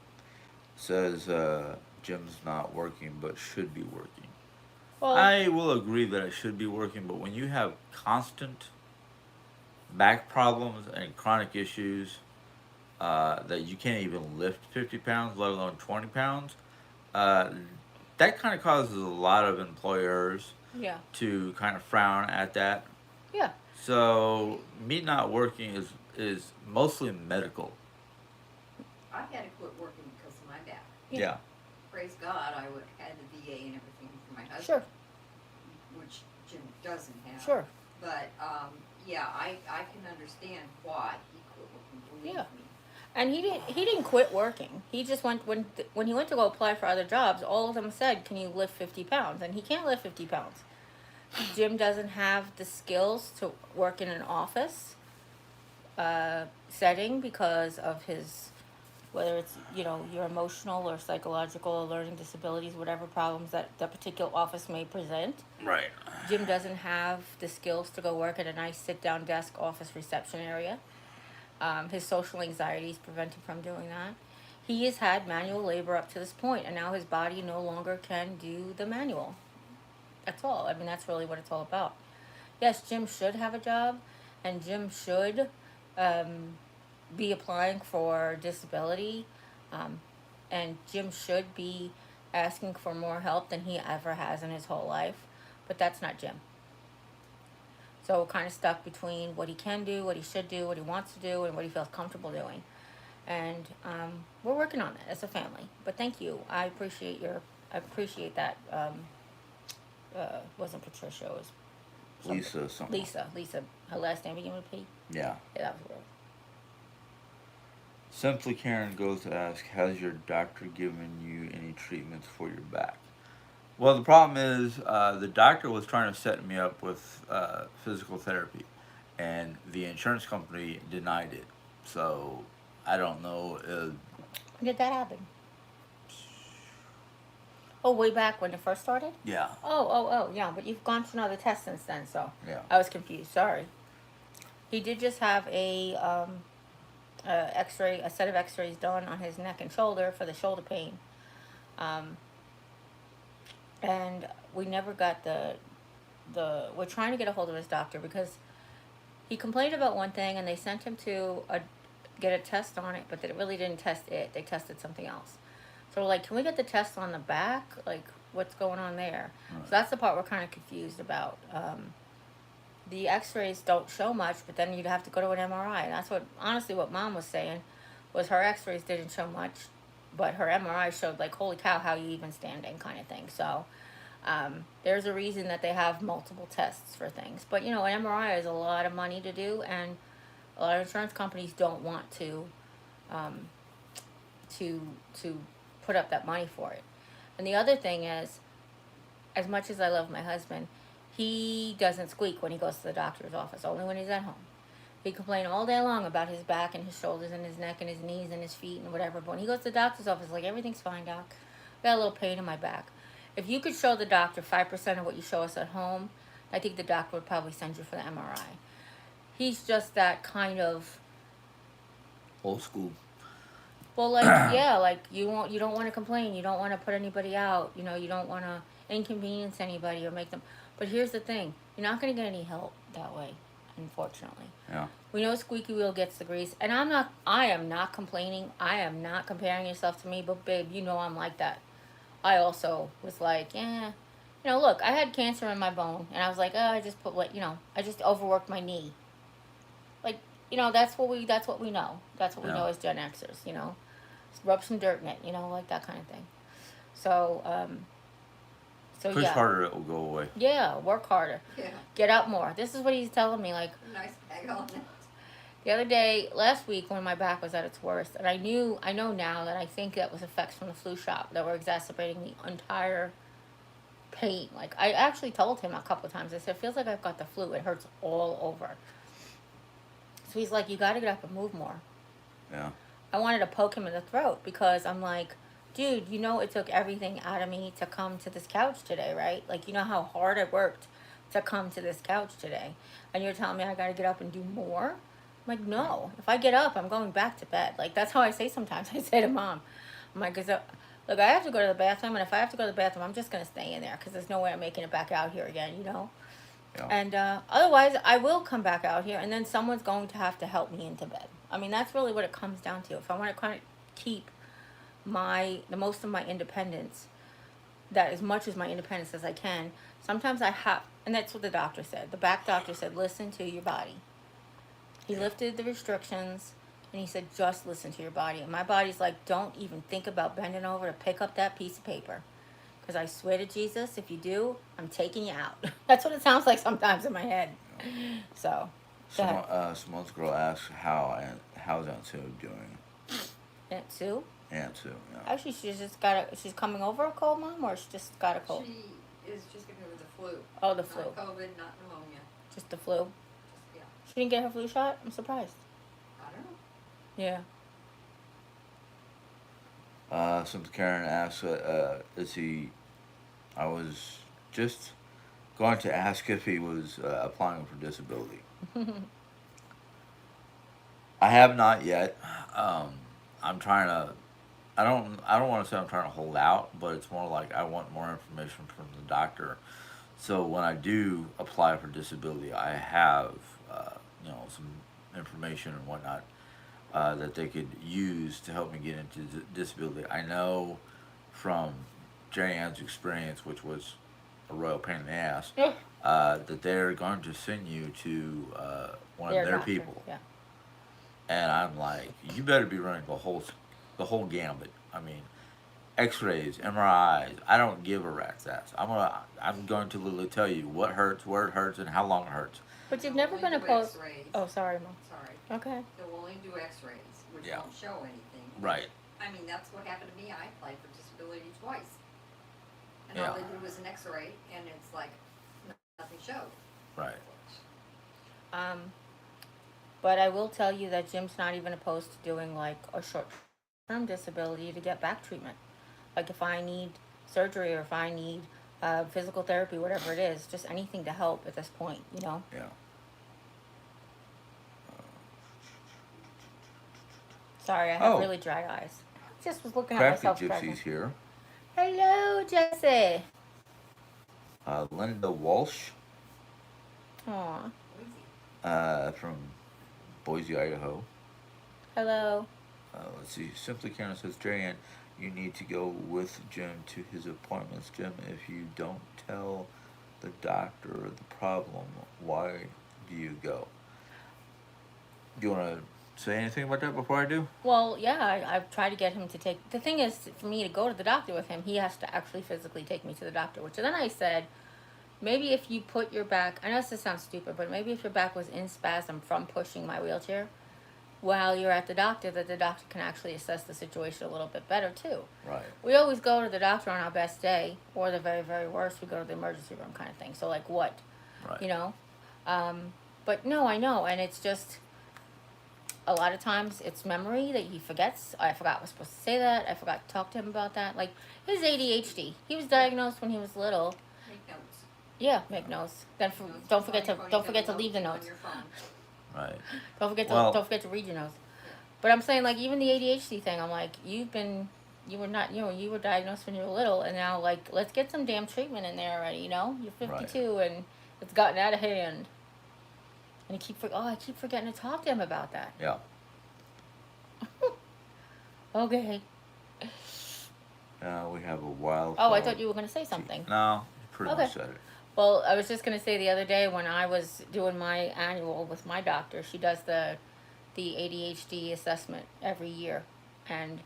Says Jim's not working but should be working. Well, I will agree that I should be working, but when you have constant back problems and chronic issues that you can't even lift 50 pounds, let alone 20 pounds, uh, that kind of causes a lot of employers yeah, to kind of frown at that. yeah, So me not working is mostly medical. I had to quit working because of my back. Yeah. Yeah. Praise God, I had the VA and everything for my husband. sure, Which Jim doesn't have. sure, But, yeah, I can understand why he quit working, believe Yeah. me. and he didn't quit working. He just went when he went to go apply for other jobs. All of them said, "Can you lift 50 pounds?" And he can't lift 50 pounds. Jim doesn't have the skills to work in an office setting because of his whether it's, you know, your emotional or psychological or learning disabilities, whatever problems that the particular office may present. Right. Jim doesn't have the skills to go work at a nice sit-down desk office reception area. His social anxieties prevent him from doing that. He has had manual labor up to this point, and now his body no longer can do the manual. That's all. I mean, that's really what it's all about. Yes, Jim should have a job, and Jim should be applying for disability, um, and Jim should be asking for more help than he ever has in his whole life. But that's not Jim. So we're kind of stuck between what he can do, what he should do, what he wants to do, and what he feels comfortable doing. And we're working on it as a family. But thank you. I appreciate that. Wasn't Patricia? It was somebody. Lisa something. Lisa. Her last name began with P. Yeah. Yeah, that was weird. Simply Karen goes to ask, has your doctor given you any treatments for your back? Well, the problem is the doctor was trying to set me up with physical therapy, and the insurance company denied it. So I don't know. When did that happen? Oh, way back when it first started? Yeah. Oh, yeah. But you've gone through another test since then, so Yeah. I was confused. Sorry. He did just have a set of X-rays done on his neck and shoulder for the shoulder pain, and we never got the. We're trying to get a hold of his doctor because he complained about one thing, and they sent him to get a test on it, but they really didn't test it. They tested something else. So we're like, can we get the test on the back? Like, what's going on there? Right. So that's the part we're kind of confused about. The X-rays don't show much, but then you'd have to go to an MRI. And that's what Mom was saying, was her X-rays didn't show much, but her MRI showed, like, holy cow, how you even standing kind of thing. So there's a reason that they have multiple tests for things. But, you know, an MRI is a lot of money to do, and a lot of insurance companies don't want to put up that money for it. And the other thing is, as much as I love my husband, he doesn't squeak when he goes to the doctor's office, only when he's at home. He complains all day long about his back and his shoulders and his neck and his knees and his feet and whatever. But when he goes to the doctor's office, like, everything's fine, doc. I got a little pain in my back. If you could show the doctor 5% of what you show us at home, I think the doctor would probably send you for the MRI. He's just that kind of Old school. well, like, yeah, like, you don't want to complain, you don't want to put anybody out, you know, you don't want to inconvenience anybody or make them. But here's the thing, you're not going to get any help that way, unfortunately. Yeah. We know squeaky wheel gets the grease, and I am not complaining, I am not comparing yourself to me, but babe, you know I'm like that. I also was like, yeah, you know, look, I had cancer in my bone, and I was like, oh, I just overworked my knee. Like, you know, that's what we know. That's what we Yeah. know as Gen Xers, you know. Just rub some dirt in it, you know, like that kind of thing. So, Push yeah. harder, it will go away. Yeah, work harder. Yeah, Get up more. This is what he's telling me, like, nice bag on it. the other day, last week, when my back was at its worst, and I know now that I think that was effects from the flu shot that were exacerbating the entire pain. Like, I actually told him a couple of times, I said, it feels like I've got the flu. It hurts all over. So he's like, you got to get up and move more. Yeah. I wanted to poke him in the throat because I'm like, dude, you know it took everything out of me to come to this couch today, right? Like, you know how hard I worked to come to this couch today. And you're telling me I got to get up and do more? I'm like, no. If I get up, I'm going back to bed. Like, that's how I say sometimes. I say to Mom, I'm like, look, I have to go to the bathroom, and if I have to go to the bathroom, I'm just going to stay in there because there's no way I'm making it back out here again, you know? Yeah. And otherwise, I will come back out here, and then someone's going to have to help me into bed. I mean, that's really what it comes down to. If I want to kind of keep the most of my independence, that as much as my independence as I can, sometimes I have, and that's what the doctor said. The back doctor said, listen to your body. He lifted the restrictions, and he said, just listen to your body. And my body's like, don't even think about bending over to pick up that piece of paper. Because I swear to Jesus, if you do, I'm taking you out. That's what it sounds like sometimes in my head. So, go ahead. Smoke's girl asks how's Aunt Sue doing? Aunt Sue? Aunt Sue, yeah. Actually, she's coming over a cold, Mom, or she just got a cold? She is just getting over the flu. Oh, the flu. Not COVID, not pneumonia. Just the flu? Yeah. She didn't get her flu shot? I'm surprised. I don't know. Yeah. Since Karen asks, is he? I was just going to ask if he was applying for disability. I have not yet. Um, I'm trying to. I don't want to say I'm trying to hold out, but it's more like I want more information from the doctor. So when I do apply for disability, I have some information and whatnot that they could use to help me get into disability. I know from Jeri-Ann's experience, which was a royal pain in the ass, Yeah. that they're going to send you to one of Their their doctor. people, Yeah. and I'm like, you better be running the whole gambit. I mean, X-rays, MRIs. I don't give a rat's ass. I'm going to literally tell you what hurts, where it hurts, and how long it hurts. But you've They'll never only been do opposed. X-rays. Oh, sorry, Mom. Sorry. Okay. They'll only do X-rays, which Yeah. won't show anything. Right. I mean, that's what happened to me. I applied for disability twice. And Yeah. all they did was an X-ray, and it's like, nothing showed. Right. But I will tell you that Jim's not even opposed to doing like a short-term disability to get back treatment. Like if I need surgery or if I need physical therapy, whatever it is, just anything to help at this point, you know? Yeah. Sorry, I have Oh. really dry eyes. Just was looking at Crafty myself Gypsy's present. here. Hello, Jesse. Linda Walsh Aw. from Boise, Idaho. Hello. Let's see. Simply Karen says, Jeri-Ann, you need to go with Jim to his appointments. Jim, if you don't tell the doctor the problem, why do you go? Do you want to say anything about that before I do? Well, yeah, I've tried to get him to take. The thing is, for me to go to the doctor with him, he has to actually physically take me to the doctor. Which then I said, maybe if you put your back, I know this sounds stupid, but maybe if your back was in spasm from pushing my wheelchair while you're at the doctor, that the doctor can actually assess the situation a little bit better too. Right. We always go to the doctor on our best day, or the very, very worst, we go to the emergency room kind of thing. So like what? Right. You know? But no, I know, and it's just, a lot of times it's memory that he forgets. I forgot I was supposed to say that. I forgot to talk to him about that. Like his ADHD. He was diagnosed when he was little. Make notes. Yeah, make notes. Then Notes don't on forget your to phone, don't you forget got to leave the on notes. your phone. Right. Don't forget to read your notes. But I'm saying like even the ADHD thing. I'm like you were diagnosed when you were little, and now like let's get some damn treatment in there already. You know, you're 52 and it's gotten out of hand. And I keep forgetting to talk to him about that. Yeah. Okay. We have a wild. Oh, I thought you were going to say something. No, you pretty Okay. much said it. Well, I was just going to say the other day when I was doing my annual with my doctor, she does the ADHD assessment every year. And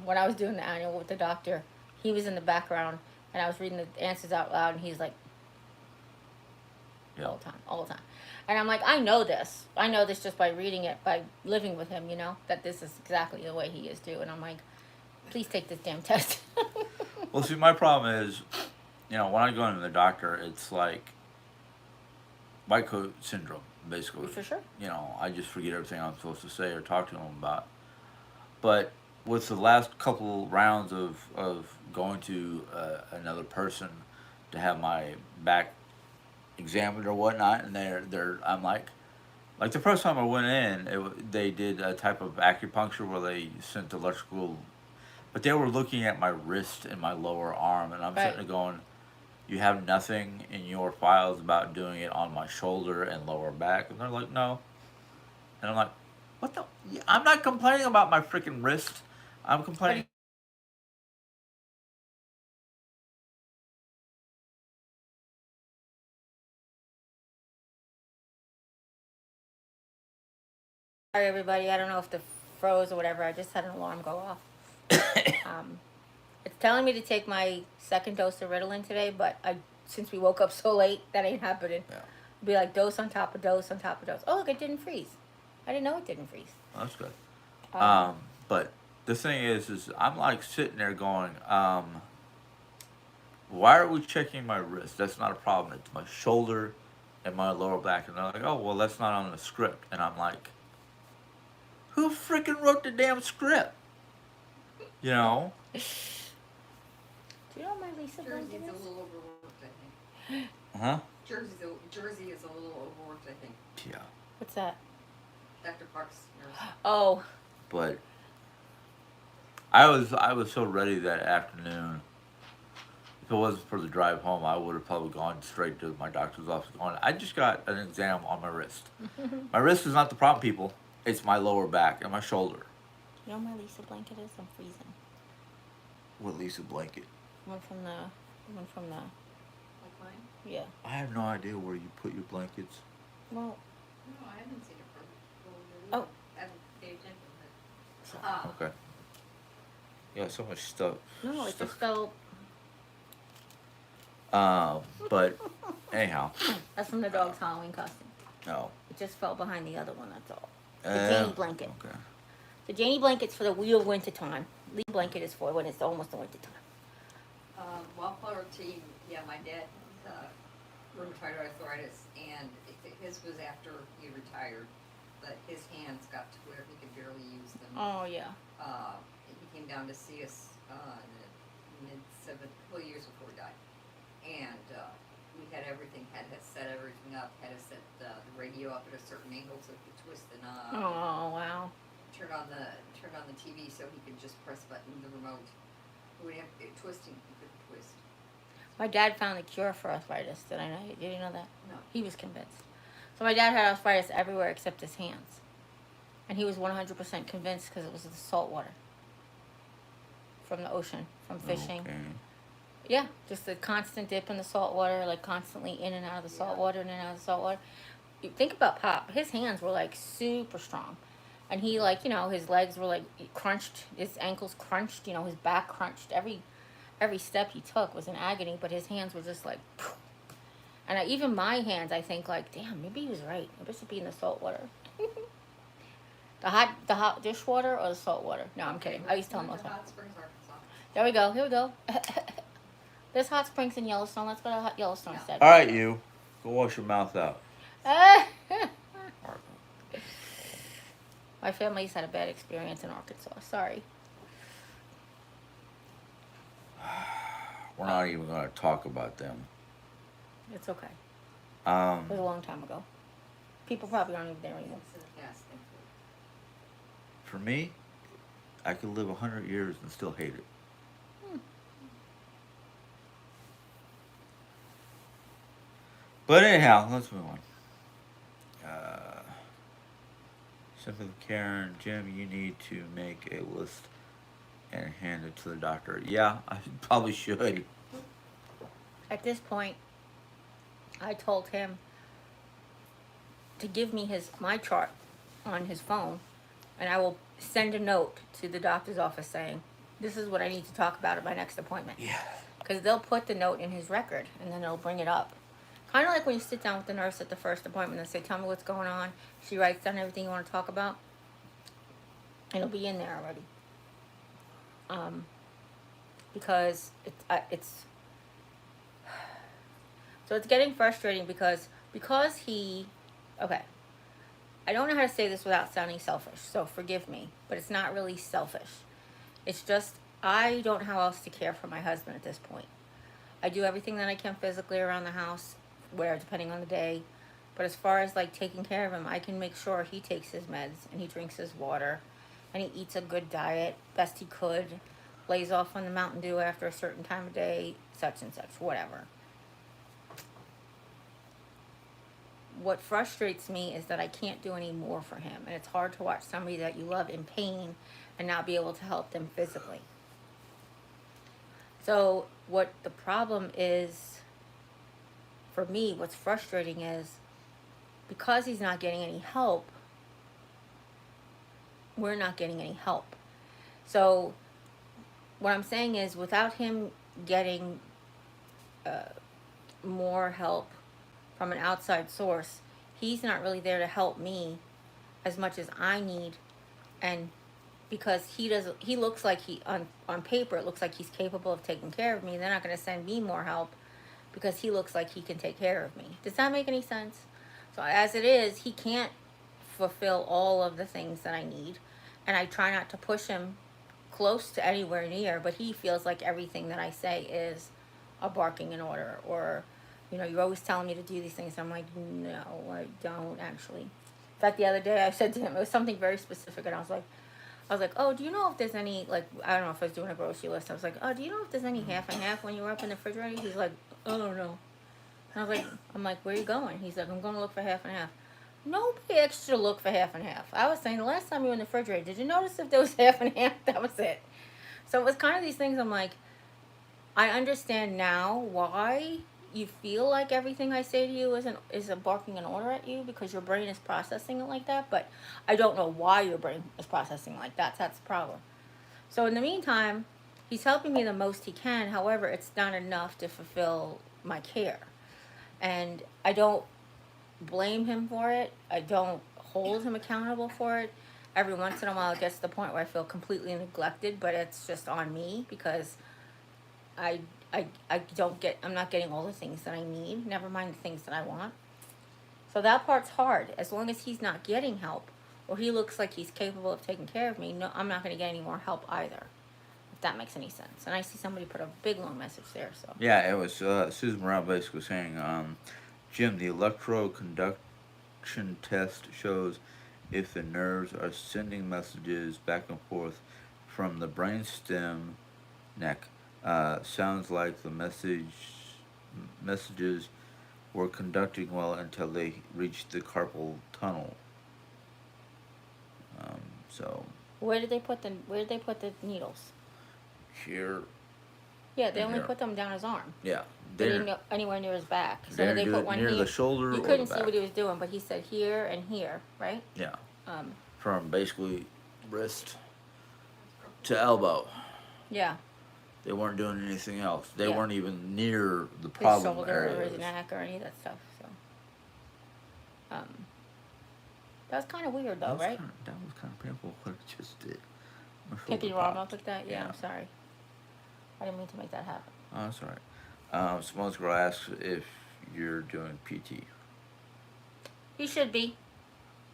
when I was doing the annual with the doctor, he was in the background and I was reading the answers out loud and he's like, Yeah. all the time. And I'm like, I know this just by reading it, by living with him, you know, that this is exactly the way he is too. And I'm like, please take this damn test. Well, see, my problem is, when I go into the doctor, it's like white coat syndrome, basically. For sure. I just forget everything I'm supposed to say or talk to him about. But with the last couple rounds of going to another person to have my back examined or whatnot, and I'm like the first time I went in, they did a type of acupuncture where they sent electrical, but they were looking at my wrist and my lower arm, and I'm sitting there going, you have nothing in your files about doing it on my shoulder and lower back, and they're like, no, and I'm like, what the? I'm not complaining about my freaking wrist. I'm complaining. Sorry, everybody. I don't know if the froze or whatever. I just had an alarm go off. It's telling me to take my second dose of Ritalin today, but since we woke up so late, that ain't happening. Yeah. It'd be like dose on top of dose on top of dose. Oh, look, it didn't freeze. I didn't know it didn't freeze. Well, that's good. But the thing is I'm like sitting there going, why are we checking my wrist? That's not a problem. It's my shoulder and my lower back. And they're like, oh, well, that's not on the script. And I'm like, who freaking wrote the damn script? You know? Do you know what my Lisa blanket Jersey's a is? little overworked, I think. Huh? Jersey is a little overworked, I think. Yeah. What's that? Dr. Park's nurse. Oh, But I was so ready that afternoon. If it wasn't for the drive home, I would have probably gone straight to my doctor's office. Going, I just got an exam on my wrist. My wrist is not the problem, people. It's my lower back and my shoulder. you know what my Lisa blanket is? I'm freezing. What Lisa blanket? One from the, Like mine? yeah. I have no idea where you put your blankets. Well, No, I haven't seen it for Oh. I haven't paid attention, so- but. Okay. Yeah, so much stuff. no, it just fell. But anyhow, That's from the dog's Halloween costume. no. It just fell behind the other one, that's all. The Uh, Janie blanket. Okay. The Janie blanket's for the real winter time. Lee blanket is for when it's almost the winter time. Wildflower tea, yeah, my dad has rheumatoid arthritis, and his was after he retired, but his hands got to where he could barely use them. Oh, yeah. He came down to see us in the years before he died, and we had everything, had to set everything up, had to set the radio up at a certain angle so he could twist the knob. Oh, wow. Turn on the TV so he could just press button the remote. He would have twisting. He couldn't twist. My dad found the cure for arthritis. Did you know that? No. He was convinced. So my dad had arthritis everywhere except his hands. And he was 100% convinced because it was the salt water. From the ocean, from fishing. Okay. Yeah, just the constant dip in the salt water, like constantly in and out of the salt water, in and out of the salt water. You think about Pop. His hands were like super strong. And he like, his legs were like crunched, his ankles crunched, his back crunched. Every step he took was an agony, but his hands were just like, phew. And even my hands, I think like, damn, maybe he was right. Maybe it should be in the salt water. the hot dishwater or the salt water? No, I'm kidding. I used to tell him all the time. Hot Springs, Arkansas. There we go. Here we go. There's hot springs in Yellowstone. Let's go to Yellowstone instead. All right, you. Go wash your mouth out. My family's had a bad experience in Arkansas. Sorry. We're not even going to talk about them. It's okay. It was a Um, long time ago. People probably aren't even there anymore. Yes, thankfully. for me, I could live 100 years and still hate it. But anyhow, let's move on. Simply Karen, Jim, you need to make a list and hand it to the doctor. Yeah, I probably should. At this point, I told him to give me my chart on his phone, and I will send a note to the doctor's office saying, this is what I need to talk about at my next appointment. Yeah. Because they'll put the note in his record, and then they'll bring it up. Kind of like when you sit down with the nurse at the first appointment and say, tell me what's going on. She writes down everything you want to talk about. It'll be in there already. Because it's... So it's getting frustrating because he... Okay. I don't know how to say this without sounding selfish, so forgive me. But it's not really selfish. It's just, I don't know how else to care for my husband at this point. I do everything that I can physically around the house, where depending on the day. But as far as like taking care of him, I can make sure he takes his meds and he drinks his water and he eats a good diet, best he could, lays off on the Mountain Dew after a certain time of day, such and such, whatever. What frustrates me is that I can't do any more for him, and it's hard to watch somebody that you love in pain and not be able to help them physically. So what the problem is, for me, what's frustrating is, because he's not getting any help, we're not getting any help. So what I'm saying is, without him getting more help from an outside source, he's not really there to help me as much as I need. And because he looks like on paper, it looks like he's capable of taking care of me. They're not going to send me more help because he looks like he can take care of me. Does that make any sense? So as it is, he can't fulfill all of the things that I need. And I try not to push him close to anywhere near, but he feels like everything that I say is a barking in order, or, you know, you're always telling me to do these things. I'm like, no, I don't actually. In fact, the other day I said to him, it was something very specific, and I was like, oh, do you know if there's any, like, I don't know if I was doing a grocery list. I was like, oh, do you know if there's any half and half when you were up in the refrigerator? He's like, oh, no. And I was like, where are you going? He's like, I'm going to look for half and half. Nobody asked you to look for half and half. I was saying, the last time you were in the refrigerator, did you notice if there was half and half? That was it. So it was kind of these things. I'm like, I understand now why you feel like everything I say to you is a barking an order at you, because your brain is processing it like that. But I don't know why your brain is processing like that. That's the problem. So in the meantime, he's helping me the most he can. However, it's not enough to fulfill my care. And I don't blame him for it. I don't hold him accountable for it. Every once in a while it gets to the point where I feel completely neglected, but it's just on me because I I'm not getting all the things that I need, never mind the things that I want. So that part's hard. As long as he's not getting help, or he looks like he's capable of taking care of me, no, I'm not going to get any more help either, if that makes any sense. And I see somebody put a big long message there, so. Yeah, it was Susan Morale basically saying, Jim, the electroconduction test shows if the nerves are sending messages back and forth from the brainstem neck. Sounds like the messages were conducting well until they reached the carpal tunnel. So Where did they put the needles? here, Yeah, they in only here. put them down his arm. Yeah, They didn't go anywhere near his back. So they they do put it one near here. the shoulder You or couldn't the see back. what he was doing, but he said here and here, right? Yeah, Um, from basically wrist to elbow. yeah. They weren't doing anything else. They Yeah. weren't even near the His problem shoulder or his areas. neck or any of that stuff. So, that was kind of weird though, right? That was kind of painful what it just did. My shoulder Picking your arm popped. up like that. Yeah, Yeah. I'm sorry. I didn't mean to make that happen. Oh, that's all right. Simone's girl asks if you're doing PT. He should be.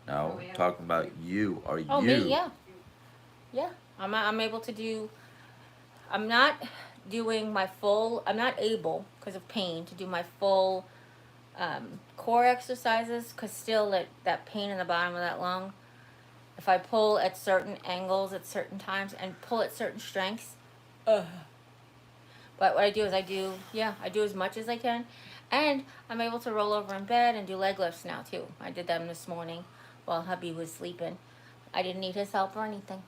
No, Oh, yeah. talking about you. Are Oh, you? me? Yeah. Yeah. I'm able to do. I'm not doing my full. I'm not able because of pain to do my full core exercises, because still that pain in the bottom of that lung. If I pull at certain angles at certain times and pull at certain strengths, ugh. But what I do is I do as much as I can, and I'm able to roll over in bed and do leg lifts now too. I did them this morning while hubby was sleeping. I didn't need his help or anything.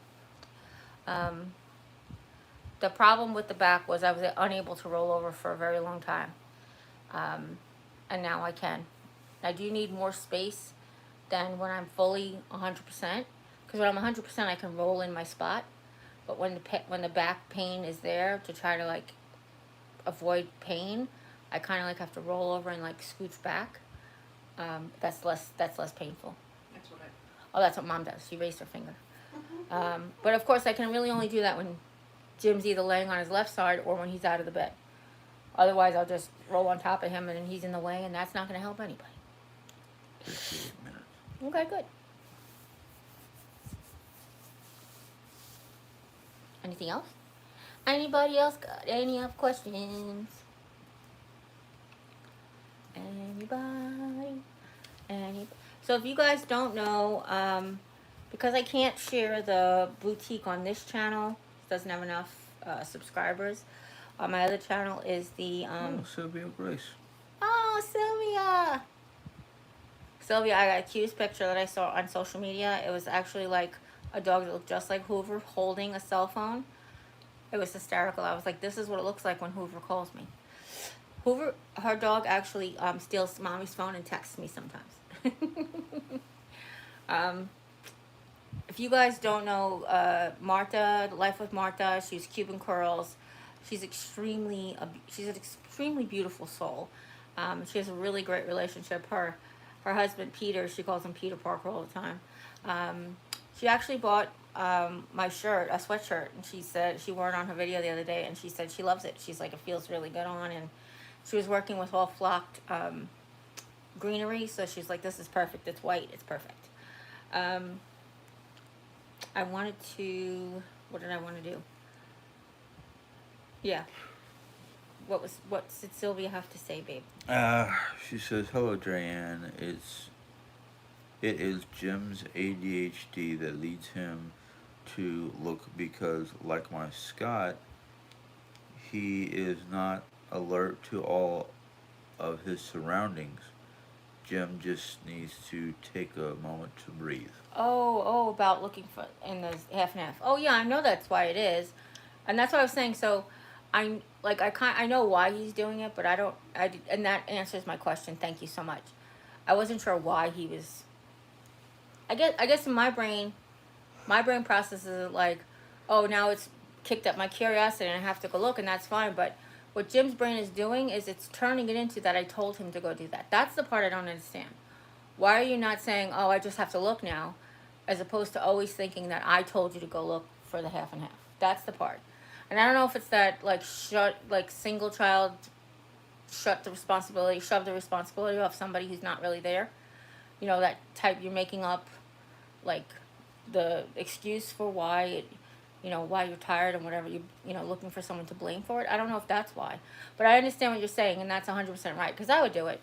The problem with the back was I was unable to roll over for a very long time, and now I can. I do need more space than when I'm fully 100%, because when I'm 100% I can roll in my spot, but when the back pain is there, to try to like avoid pain, I kind of like have to roll over and like scooch back. That's less painful. That's what I. Oh, that's what Mom does. She raised her finger. But of course I can really only do that when Jim's either laying on his left side or when he's out of the bed. Otherwise I'll just roll on top of him and then he's in the way, and that's not going to help anybody. 58 minutes. Okay, good. Anything else? Anybody else got any other questions? Anybody? So if you guys don't know, because I can't share the boutique on this channel, it doesn't have enough subscribers. My other channel is the Sylvia Grace. Oh, Sylvia! Sylvia, I got a cutest picture that I saw on social media. It was actually like a dog that looked just like Hoover holding a cell phone. It was hysterical. I was like, this is what it looks like when Hoover calls me. Hoover, her dog actually steals Mommy's phone and texts me sometimes. If you guys don't know Martha, Life with Martha, she's Cuban Curls. She's an extremely beautiful soul. She has a really great relationship. Her husband Peter, she calls him Peter Parker all the time. She actually bought my shirt, a sweatshirt, and she said she wore it on her video the other day, and she said she loves it. She's like, it feels really good on, and she was working with all flocked greenery, so she's like, this is perfect. It's white. It's perfect. I wanted to What did I want to do? Yeah. What did Sylvia have to say, babe? She says, "Hello, Jeri-Ann. It is Jim's ADHD that leads him to look because, like my Scott, he is not alert to all of his surroundings. Jim just needs to take a moment to breathe." Oh, about looking for in the half and half. Oh yeah, I know that's why it is, and that's what I was saying. So, I know why he's doing it, but I don't. And that answers my question. Thank you so much. I wasn't sure why he was. I guess in my brain processes it like, oh, now it's kicked up my curiosity and I have to go look, and that's fine. But what Jim's brain is doing is it's turning it into that I told him to go do that. That's the part I don't understand. Why are you not saying, oh, I just have to look now, as opposed to always thinking that I told you to go look for the half and half? That's the part. And I don't know if it's that, single child, shove the responsibility off somebody who's not really there. You know, that type you're making up, like, the excuse for why why you're tired and whatever, looking for someone to blame for it. I don't know if that's why. But I understand what you're saying, and that's 100% right, because I would do it.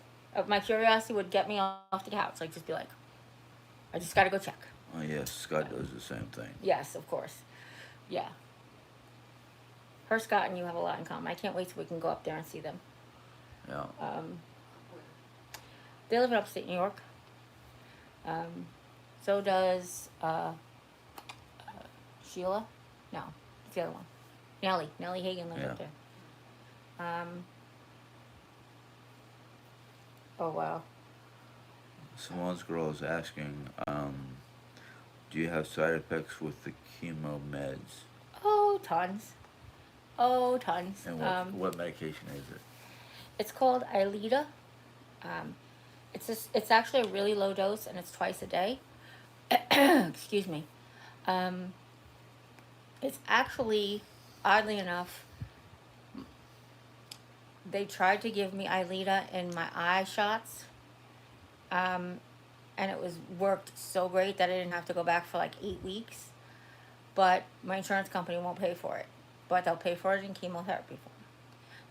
My curiosity would get me off the couch. Like, just be like, I just got to go check. Oh yes, Scott does the same thing. Yes, of course. Yeah. Her, Scott, and you have a lot in common. I can't wait till we can go up there and see them. Yeah. They live in upstate New York. So does Sheila. No, it's the other one. Nellie Hagan lives up there. Oh wow. Simone's girl is asking, do you have side effects with the chemo meds? Oh, tons. Oh, tons. And what medication is it? It's called Ileta. It's actually a really low dose, and it's twice a day. Excuse me. It's actually, oddly enough, they tried to give me Ileta in my eye shots, and it worked so great that I didn't have to go back for like 8 weeks. But my insurance company won't pay for it, but they'll pay for it in chemotherapy form.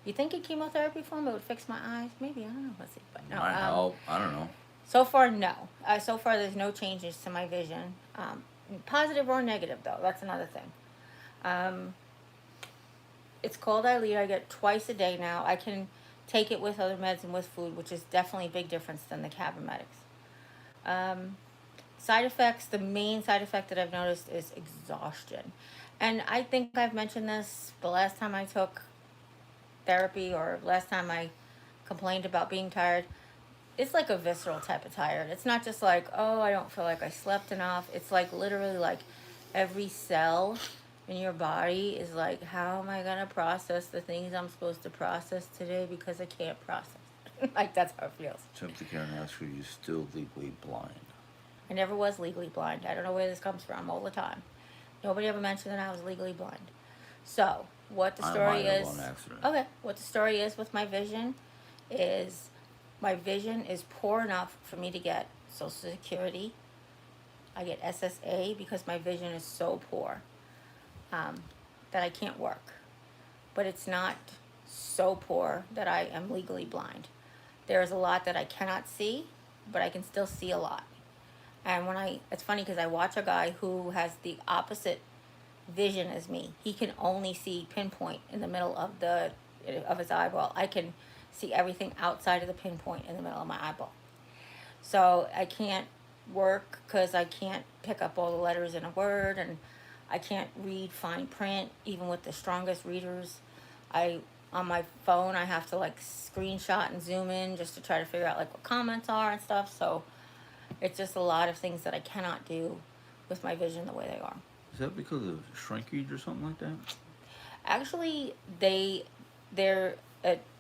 You think in chemotherapy form it would fix my eyes? Maybe, I don't know. Let's see. But no. Might help. I don't know. So far, no. So far, there's no changes to my vision. Positive or negative, though. That's another thing. It's called Ileta. I get twice a day now. I can take it with other meds and with food, which is definitely a big difference than the Cabomedics. Side effects, the main side effect that I've noticed is exhaustion. And I think I've mentioned this the last time I took therapy, or last time I complained about being tired. It's like a visceral type of tired. It's not just like, oh, I don't feel like I slept enough. It's like literally like every cell in your body is like, how am I going to process the things I'm supposed to process today because I can't process. Like, that's how it feels. Timothy Karen asks, are you still legally blind? I never was legally blind. I don't know where this comes from all the time. Nobody ever mentioned that I was legally blind. So, what the story is... on accident. Okay, what the story is with my vision is... My vision is poor enough for me to get Social Security. I get SSA because my vision is so poor that I can't work. But it's not so poor that I am legally blind. There is a lot that I cannot see, but I can still see a lot. And it's funny because I watch a guy who has the opposite vision as me. He can only see pinpoint in the middle of his eyeball. I can see everything outside of the pinpoint in the middle of my eyeball. So I can't work because I can't pick up all the letters in a word, and I can't read fine print even with the strongest readers. On my phone I have to like screenshot and zoom in just to try to figure out like what comments are and stuff. So it's just a lot of things that I cannot do with my vision the way they are. Is that because of shrinkage or something like that? Actually,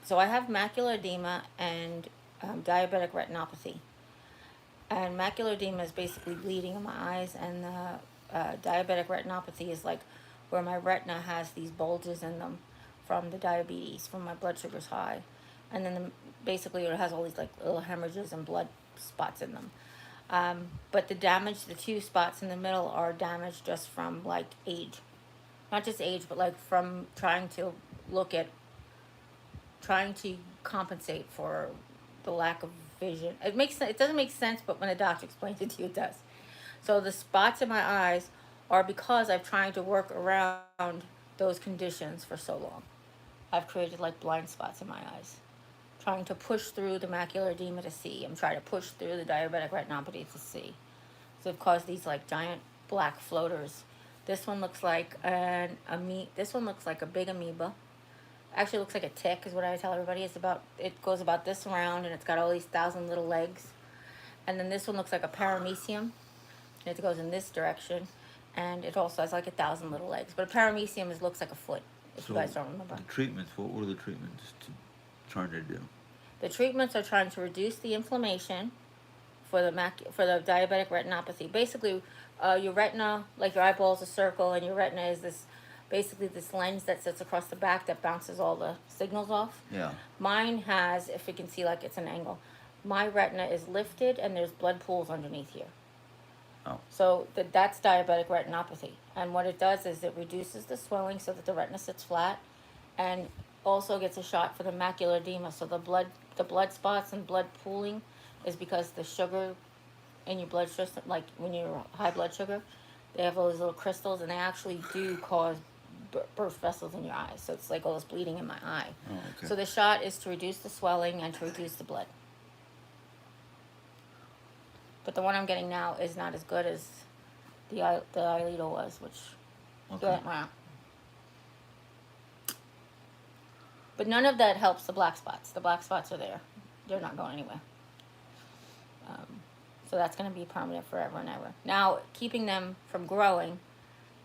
so I have macular edema and diabetic retinopathy. And macular edema is basically bleeding in my eyes, and the diabetic retinopathy is like where my retina has these bulges in them from the diabetes, from my blood sugars high. And then basically it has all these like little hemorrhages and blood spots in them. But the 2 spots in the middle are damaged just from like age. not just age, but like from trying to look at, trying to compensate for the lack of vision. It doesn't make sense, but when a doctor explains it to you, it does. So the spots in my eyes are because I've trying to work around those conditions for so long. I've created like blind spots in my eyes, trying to push through the macular edema to see. I'm trying to push through the diabetic retinopathy to see. So they've caused these like giant black floaters. This one looks like this one looks like a big amoeba. Actually looks like a tick is what I tell everybody. It goes about this around and it's got all these 1,000 little legs. And then this one looks like a paramecium. And it goes in this direction. And it also has like 1,000 little legs. But a paramecium looks like a foot, if you guys don't remember. The treatments, what were the treatments trying to do? The treatments are trying to reduce the inflammation for the diabetic retinopathy. Basically, your retina, like your eyeball is a circle, and your retina is this lens that sits across the back that bounces all the signals off. Yeah. Mine has, if you can see, like it's an angle. My retina is lifted, and there's blood pools underneath here. Oh. So that's diabetic retinopathy, and what it does is it reduces the swelling so that the retina sits flat, and also gets a shot for the macular edema. So the blood spots and blood pooling is because the sugar in your blood system, like when you're high blood sugar, they have all these little crystals, and they actually do cause burst vessels in your eyes. So it's like all this bleeding in my eye. Oh, okay. So the shot is to reduce the swelling and to reduce the blood. But the one I'm getting now is not as good as the Ileto was, which Okay. But none of that helps the black spots. The black spots are there; they're not going anywhere. So that's going to be permanent forever and ever. Now, keeping them from growing,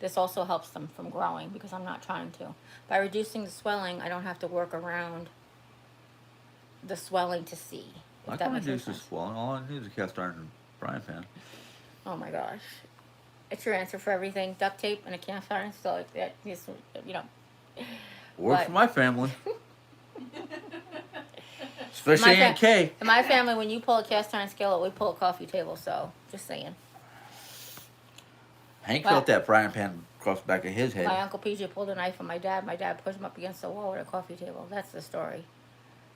this also helps them from growing because I'm not trying to. By reducing the swelling, I don't have to work around the swelling to see. I can reduce the swelling. All I need is a cast iron frying pan. Oh my gosh. It's your answer for everything. Duct tape and a cast iron skillet. Works for my family. Especially in K. In my family, when you pull a cast iron skillet, we pull a coffee table, so just saying. Hank felt that frying pan across the back of his head. My Uncle PJ pulled a knife on my dad. My dad pushed him up against the wall with a coffee table. That's the story.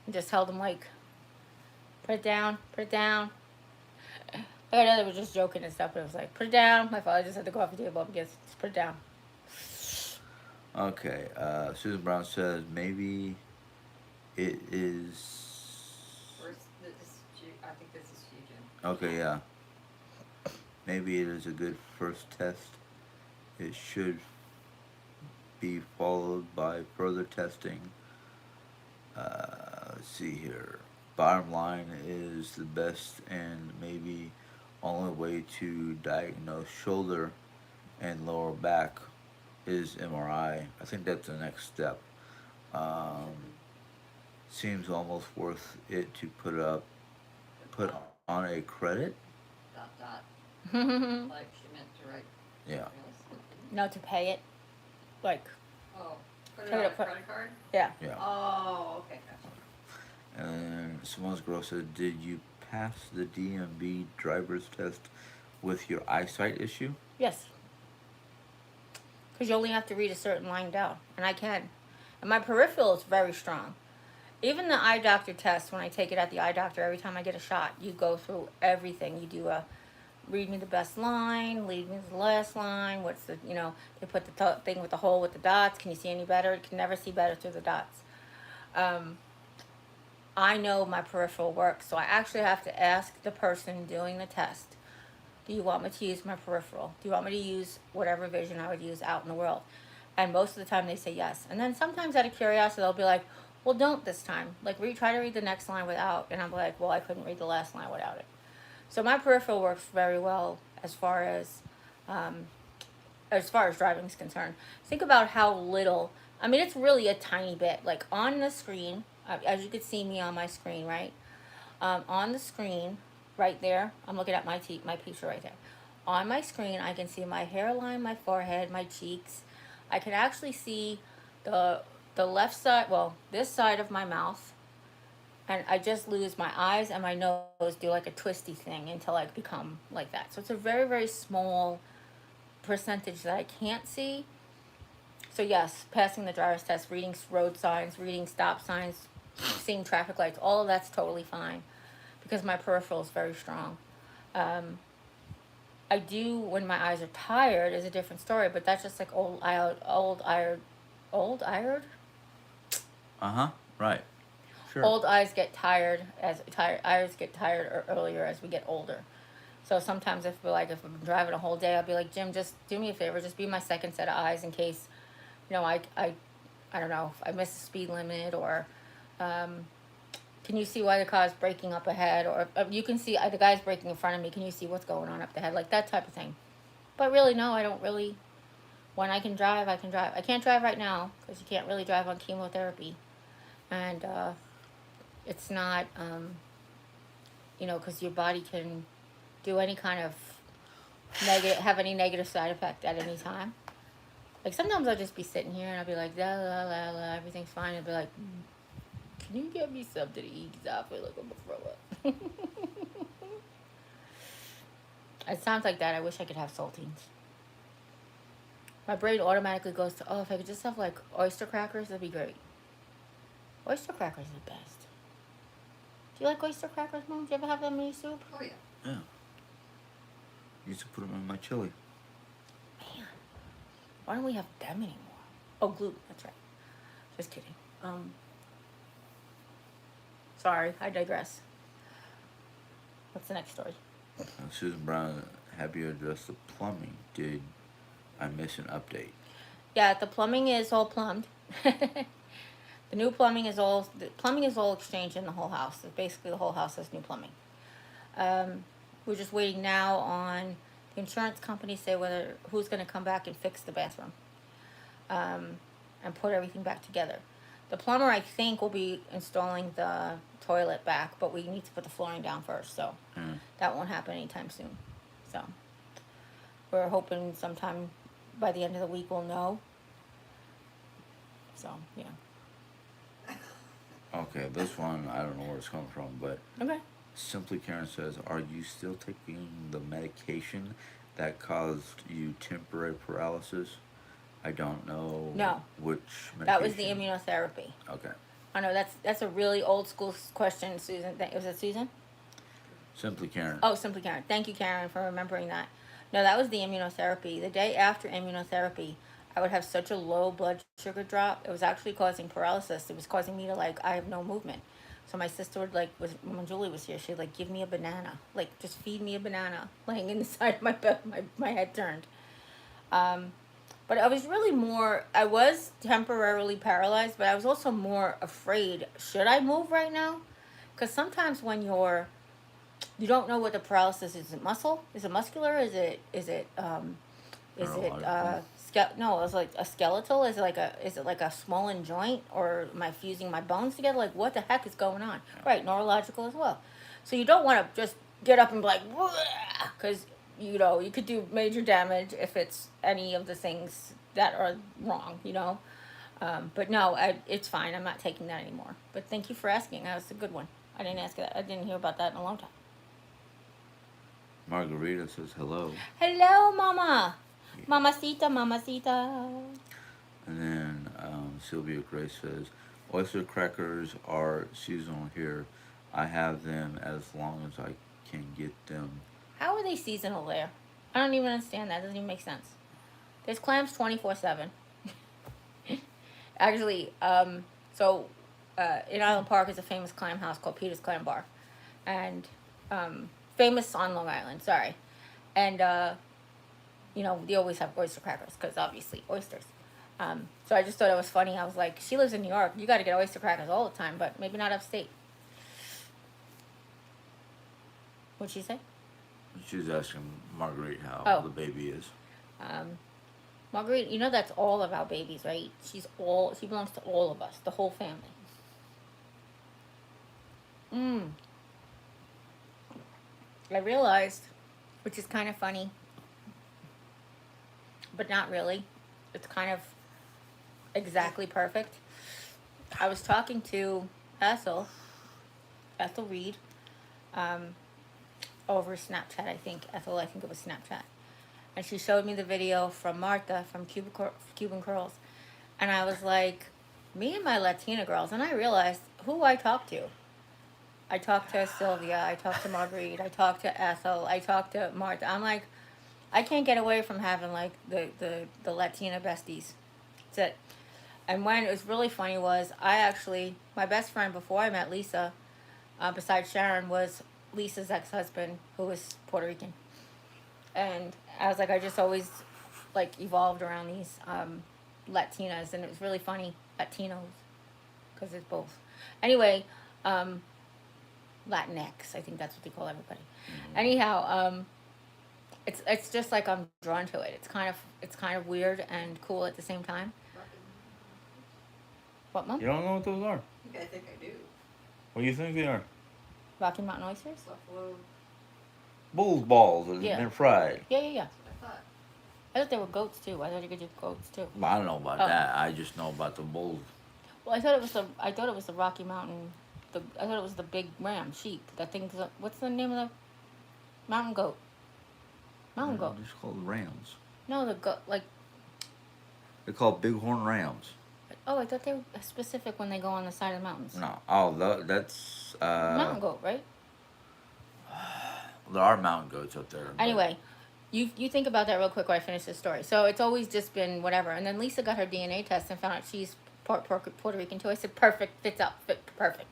And just held him like, put it down, put it down. I know they were just joking and stuff, but it was like, put it down. My father just had the coffee table up against, just put it down. Okay, Susan Brown says maybe it is... I think this is fusion. Okay, yeah. Maybe it is a good first test. It should be followed by further testing. Let's see here. Bottom line is the best and maybe only way to diagnose shoulder and lower back is MRI. I think that's the next step. Seems almost worth it to put on a credit. ... Like she meant to write. Yeah. No, to pay it. Like, Oh, put it on a credit card? yeah. Yeah. Oh, okay, gotcha. And Simone's girl said, did you pass the DMB driver's test with your eyesight issue? Yes. Because you only have to read a certain line down. And I can. And my peripheral is very strong. Even the eye doctor test, when I take it at the eye doctor, every time I get a shot, you go through everything. You do read me the best line, lead me to the last line. What's the, they put the thing with the hole with the dots. Can you see any better? You can never see better through the dots. I know my peripheral works, so I actually have to ask the person doing the test, do you want me to use my peripheral? Do you want me to use whatever vision I would use out in the world? And most of the time they say yes. And then sometimes out of curiosity, they'll be like, well, don't this time. Like, try to read the next line without. And I'm like, well, I couldn't read the last line without it. So my peripheral works very well as far as driving is concerned. Think about how little, it's really a tiny bit. Like on the screen, as you could see me on my screen, right? On the screen, right there, I'm looking at my picture right there. On my screen, I can see my hairline, my forehead, my cheeks. I can actually see the left side, this side of my mouth. And I just lose my eyes and my nose do like a twisty thing until I become like that. So it's a very, very small percentage that I can't see. So yes, passing the driver's test, reading road signs, reading stop signs, seeing traffic lights, all of that's totally fine because my peripheral is very strong. Um, I do when my eyes are tired is a different story, but that's just like old iron. Uh-huh. Right. Sure. Old eyes get tired as tired eyes get tired earlier as we get older. So sometimes if I'm driving a whole day, I'll be like, Jim, just do me a favor, just be my second set of eyes in case, I don't know, if I miss the speed limit or, can you see why the car's braking up ahead, or you can see the guy's braking in front of me. Can you see what's going on up ahead, like that type of thing. But really, no, I don't really. When I can drive, I can drive. I can't drive right now because you can't really drive on chemotherapy, and it's not, because your body can do any kind of have any negative side effect at any time. Like sometimes I'll just be sitting here and I'll be like, la la la la, everything's fine. I'll be like, can you get me something to eat? Because I feel like I'm gonna throw up. It sounds like that. I wish I could have saltines. My brain automatically goes to, oh, if I could just have like oyster crackers, that'd be great. Oyster crackers are the best. Do you like oyster crackers, Mom? Do you ever have them in your soup? Oh yeah. Yeah. Used to put them in my chili. Man, why don't we have them anymore? Oh, gluten. That's right. Just kidding. Sorry, I digress. What's the next story? Susan Brown, have you addressed the plumbing? Did I miss an update? Yeah, the plumbing is all plumbed. The new plumbing is all exchanged in the whole house. So basically, the whole house has new plumbing. We're just waiting now on the insurance company to say who's going to come back and fix the bathroom, and put everything back together. The plumber, I think, will be installing the toilet back, but we need to put the flooring down first, so that won't happen anytime soon. So we're hoping sometime by the end of the week we'll know. So yeah. Okay, this one, I don't know where it's coming from, but Okay. Simply Karen says, are you still taking the medication that caused you temporary paralysis? I don't know. No. Which medication. That was the immunotherapy. Okay. I know that's a really old school question, Susan. Was it Susan? Simply Karen. Oh, Simply Karen. Thank you, Karen, for remembering that. No, that was the immunotherapy. The day after immunotherapy, I would have such a low blood sugar drop. It was actually causing paralysis. It was causing me to I have no movement. So my sister would when Julie was here, she'd give me a banana, just feed me a banana, laying in the side of my bed, my head turned. But I was really I was temporarily paralyzed, but I was also more afraid. Should I move right now? Because sometimes when you don't know what the paralysis is. Is it muscle? Is it muscular? No, it's like a skeletal. Is it like a swollen joint, or am I fusing my bones together? What the heck is going on? Right, neurological as well. So you don't want to just get up and be because you could do major damage if it's any of the things that are wrong. But no, it's fine. I'm not taking that anymore. But thank you for asking. That was a good one. I didn't ask that. I didn't hear about that in a long time. Margarita says hello. Hello, Mama. Yeah. Mamacita. And then Sylvia Grace says, oyster crackers are seasonal here. I have them as long as I can get them. How are they seasonal there? I don't even understand that. It doesn't even make sense. There's clams 24/7. Actually, in Island Park is a famous clam house called Peter's Clam Bar. And famous on Long Island, sorry. And, they always have oyster crackers because obviously oysters. So I just thought it was funny. I was like, she lives in New York. You got to get oyster crackers all the time, but maybe not upstate. What'd she say? She was asking Marguerite how the baby is. Marguerite, that's all of our babies, right? She belongs to all of us, the whole family. I realized, which is kind of funny, but not really. It's kind of exactly perfect. I was talking to Ethel Reed, over Snapchat, I think it was Snapchat. And she showed me the video from Martha from Cuban Curls. And I was like, me and my Latina girls, and I realized who I talked to. I talked to Sylvia, I talked to Marguerite, I talked to Ethel, I talked to Martha. I'm like, I can't get away from having like the Latina besties. That's it. And when it was really funny was I actually my best friend before I met Lisa, besides Sharon, was Lisa's ex husband who was Puerto Rican. And I was like, I just always like evolved around these Latinas, and it was really funny Latinos because it's both. Anyway, um, Latinx, I think that's what they call everybody. Anyhow, it's just like I'm drawn to it. It's kind of weird and cool at the same time. What, Mom? You don't know what those are? I think I do. What do you think they are? Rocky Mountain oysters? Buffalo. Bull's balls that have Yeah. been fried. Yeah, yeah, yeah. That's what I thought. I thought they were goats too. I thought you could do goats too. I don't know about Oh. that. I just know about the bulls. Well, I thought it was the Rocky Mountain. I thought it was the big ram sheep. That thing's what's the name of the mountain goat? Mountain They're goat. just called rams. No, the goat like. They're called bighorn rams. Oh, I thought they were specific when they go on the side of the mountains. No. Oh, that's Mountain goat, right? there are mountain goats up there. but- Anyway, you think about that real quick while I finish this story. So it's always just been whatever. And then Lisa got her DNA test and found out she's Puerto Rican too. I said, perfect, fits up, fit perfect.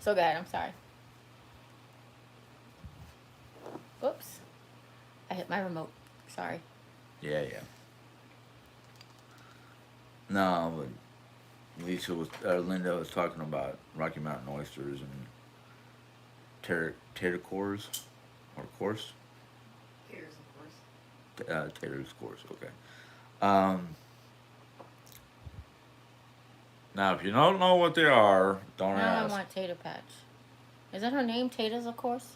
So go ahead, I'm sorry. Oops. I hit my remote. Sorry. Yeah. No, but Linda was talking about Rocky Mountain oysters and tater cores, or course, Here's, of course. taters course. Okay. Now, if you don't know what they are, don't Now I ask. want Tater Patch. Is that her name? Taters, of course?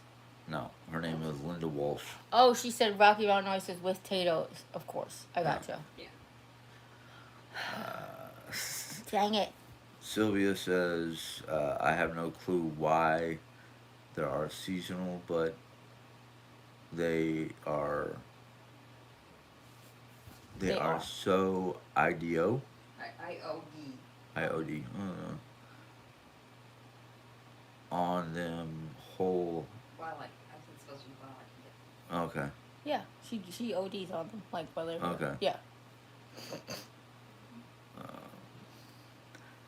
No, her name is Linda Walsh. Oh, she said Rocky Mountain oysters with potatoes, of course. I gotcha. Yeah. Dang it. Sylvia says, I have no clue why there are seasonal, but they are They are. so IDO. IOD. IOD. On them whole. Wildlife. I think it's supposed to be wildlife. Okay. Yeah, she ODs on them, like while they're here. Okay. Yeah.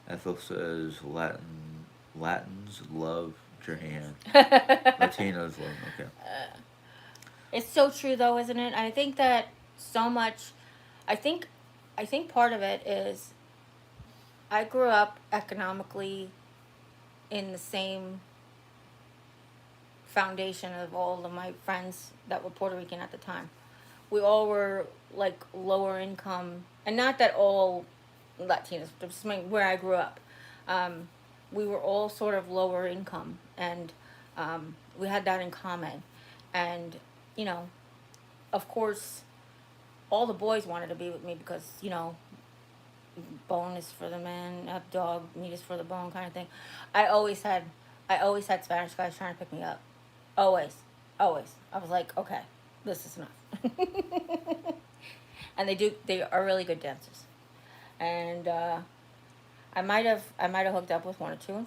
Ethel says Latins love Jeri-Ann. Latinos love. Okay. It's so true though, isn't it? I think that so much. I think part of it is I grew up economically in the same foundation of all of my friends that were Puerto Rican at the time. We all were like lower income, and not that all Latinos, just where I grew up. We were all sort of lower income, and we had that in common. And, you know, of course, all the boys wanted to be with me because, you know, bone is for the man, a dog, meat is for the bone kind of thing. I always had Spanish guys trying to pick me up. Always. I was like, okay, this is enough. And they are really good dancers. And I might have hooked up with one or two.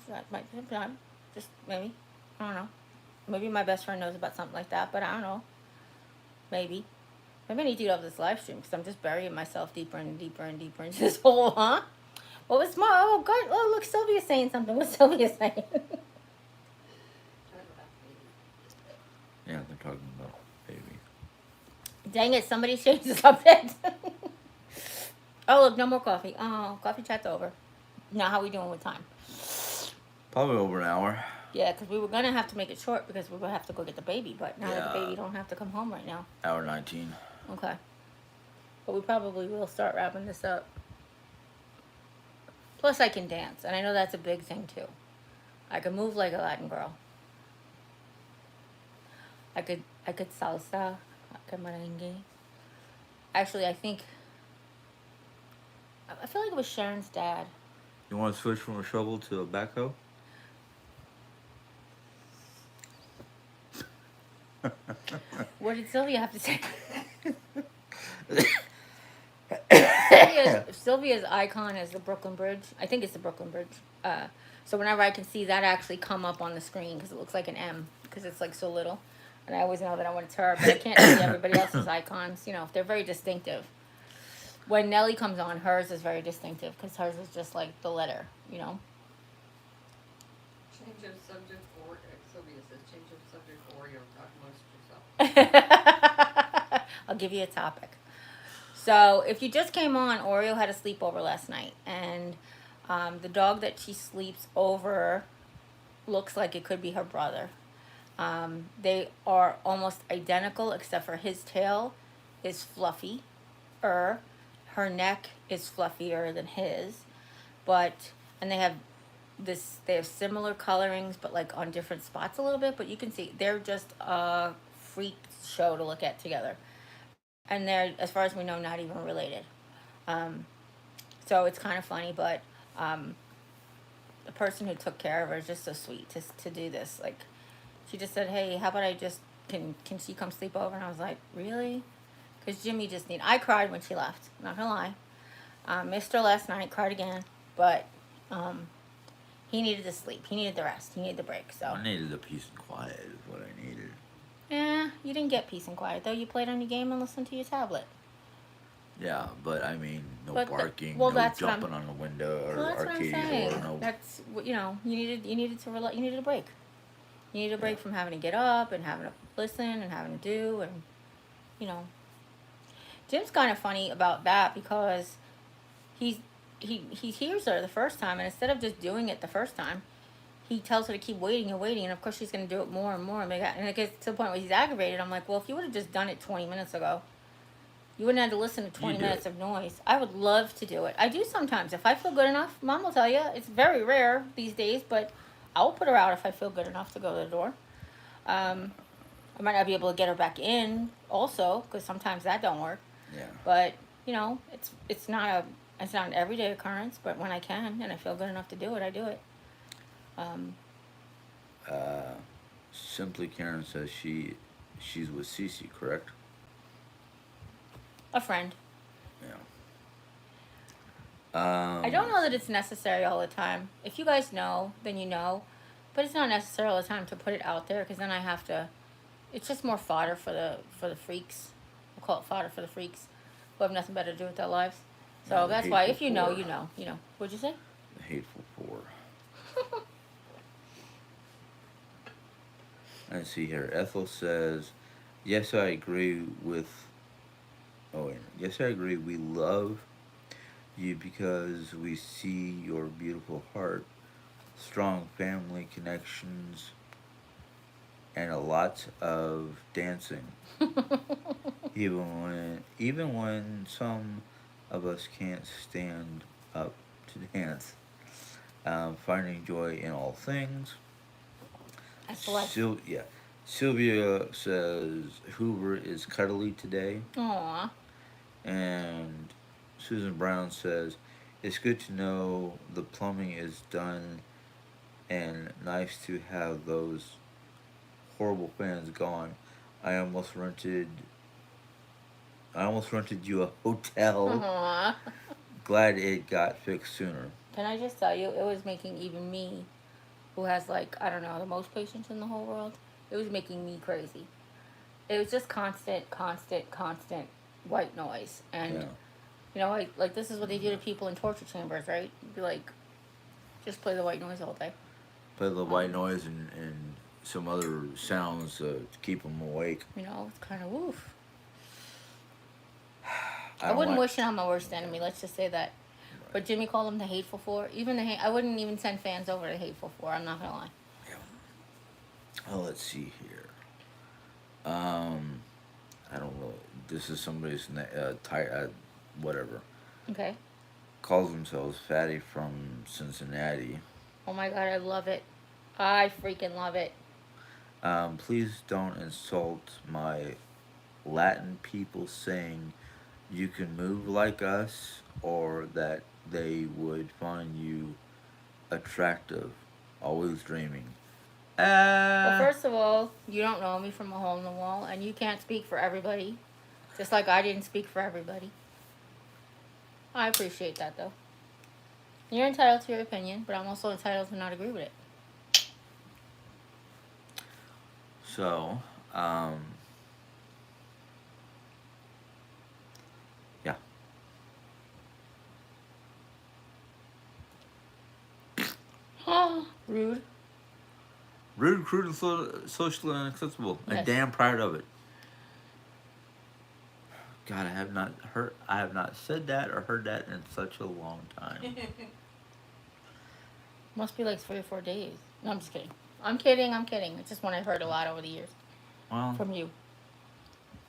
Just maybe. I don't know. Maybe my best friend knows about something like that, but I don't know. Maybe I need to get off this live stream because I'm just burying myself deeper and deeper and deeper into this hole, huh? What was my? Oh God! Oh look, Sylvia's saying something. What's Sylvia saying? Yeah, they're talking about baby. Dang it! Somebody changed the subject. Oh look, no more coffee. Oh, coffee chat's over. Now how we doing with time? Probably over an hour. Yeah, because we were gonna have to make it short because we would have to go get the baby, but now that the Yeah. baby don't have to come home right now. Hour 19. Okay. But we probably will start wrapping this up. Plus I can dance, and I know that's a big thing too. I can move like a Latin girl. I could salsa, I could merengue. Actually, I feel like it was Sharon's dad. You want to switch from a shovel to a backhoe? What did Sylvia have to say? Sylvia's icon is the Brooklyn Bridge. I think it's the Brooklyn Bridge. So whenever I can see that actually come up on the screen because it looks like an M because it's like so little, and I always know that when it's her, but I can't see everybody else's icons. You know, they're very distinctive. When Nelly comes on, hers is very distinctive because hers is just like the letter. You know. Change of subject or Sylvia says change of subject or you'll talk most yourself. I'll give you a topic. So, if you just came on, Oreo had a sleepover last night, and the dog that she sleeps over looks like it could be her brother. They are almost identical, except for his tail is fluffy, her neck is fluffier than his, but and they have similar colorings, but like on different spots a little bit. But you can see they're just a freak show to look at together, and they're, as far as we know, not even related. Um, so it's kind of funny, but the person who took care of her is just so sweet to do this. Like, she just said, "Hey, how about I just can she come sleep over?" And I was like, "Really?" Because Jimmy just need. I cried when she left. Not gonna lie. Missed her last night. Cried again, but he needed to sleep. He needed the rest. He needed the break. So I needed the peace and quiet is what I needed. yeah, you didn't get peace and quiet though. You played on your game and listened to your tablet. Yeah, but I mean, no But barking, well, no that's what jumping on the window or Well, that's what I'm arcade saying. or no. That's you know you needed to you needed a break. You needed a break Yeah. from having to get up and having to listen and having to do and you know. Jim's kind of funny about that because he's he hears her the first time and instead of just doing it the first time, he tells her to keep waiting and waiting and of course she's gonna do it more and more and it gets to the point where he's aggravated. I'm like, well, if you would have just done it 20 minutes ago, you wouldn't have to listen to 20 You do minutes it. of noise. I would love to do it. I do sometimes. If I feel good enough, Mom will tell you. It's very rare these days, but I'll put her out if I feel good enough to go to the door. Um, I might not be able to get her back in also because sometimes that don't work. Yeah. But you know, it's not an everyday occurrence. But when I can and I feel good enough to do it, I do it. Um, Simply Karen says she's with Cece, correct? a friend. Yeah. I don't know that it's necessary all the time. If you guys know, then you know. But it's not necessary all the time to put it out there because then I have to. It's just more fodder for the freaks. We'll call it fodder for the freaks who have nothing better to do with their lives. So No, the that's why hateful if you know, four. you know. You know. What'd you say? The Hateful Four. Let's see here. Ethel says, "Yes, I agree with." Oh, wait. Yes, I agree. We love you because we see your beautiful heart, strong family connections, and a lot of dancing. Even when some of us can't stand up to dance, finding joy in all things. That's the life. Yeah. Sylvia says Hoover is cuddly today, Aw. and Susan Brown says it's good to know the plumbing is done, and nice to have those horrible fans gone. I almost rented. I almost rented you a hotel. Aw. Glad it got fixed sooner. Can I just tell you, it was making even me, who has like, I don't know, the most patience in the whole world, it was making me crazy. It was just constant white noise. And, Yeah. you know, like this is what they do to people in torture chambers, right? Be like, just play the white noise all day. Play the white noise and some other sounds to keep them awake. You know, it's kind of woof. I don't wouldn't like- wish it on my worst enemy, let's just say that. But Jimmy called them the Hateful Four. I wouldn't even send fans over to Hateful Four, I'm not going to lie. Oh, let's see here. I don't know. This is somebody's whatever. Okay. Calls themselves Fatty from Cincinnati. Oh my god, I love it. I freaking love it. Please don't insult my Latin people saying you can move like us or that they would find you attractive. Always dreaming. Well, first of all, you don't know me from a hole in the wall, and you can't speak for everybody. Just like I didn't speak for everybody. I appreciate that though. You're entitled to your opinion, but I'm also entitled to not agree with it. So, yeah. Rude. Rude, crude, and socially unacceptable, and Yes. damn proud of it. God, I have not said that or heard that in such a long time. Must be like 3 or 4 days. No, I'm just kidding. I'm kidding. I'm kidding. It's just one I've heard a lot over the years Well, from you.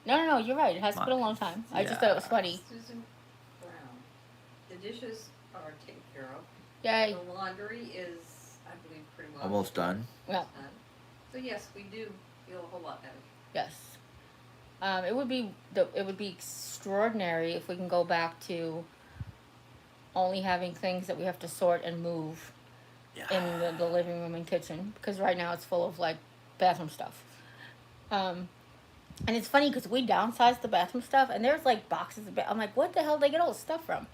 No. You're right. It has been a long time. I just thought it was funny. Susan Brown. The dishes are taken care of. Yay. The laundry is, I believe, pretty well almost done. Yeah. done. So yes, we do feel a whole lot better. Yes. It would be extraordinary if we can go back to only having things that we have to sort and move Yeah. in the living room and kitchen, because right now it's full of like bathroom stuff. And it's funny because we downsized the bathroom stuff and there's like boxes of I'm like, what the hell did they get all this stuff from?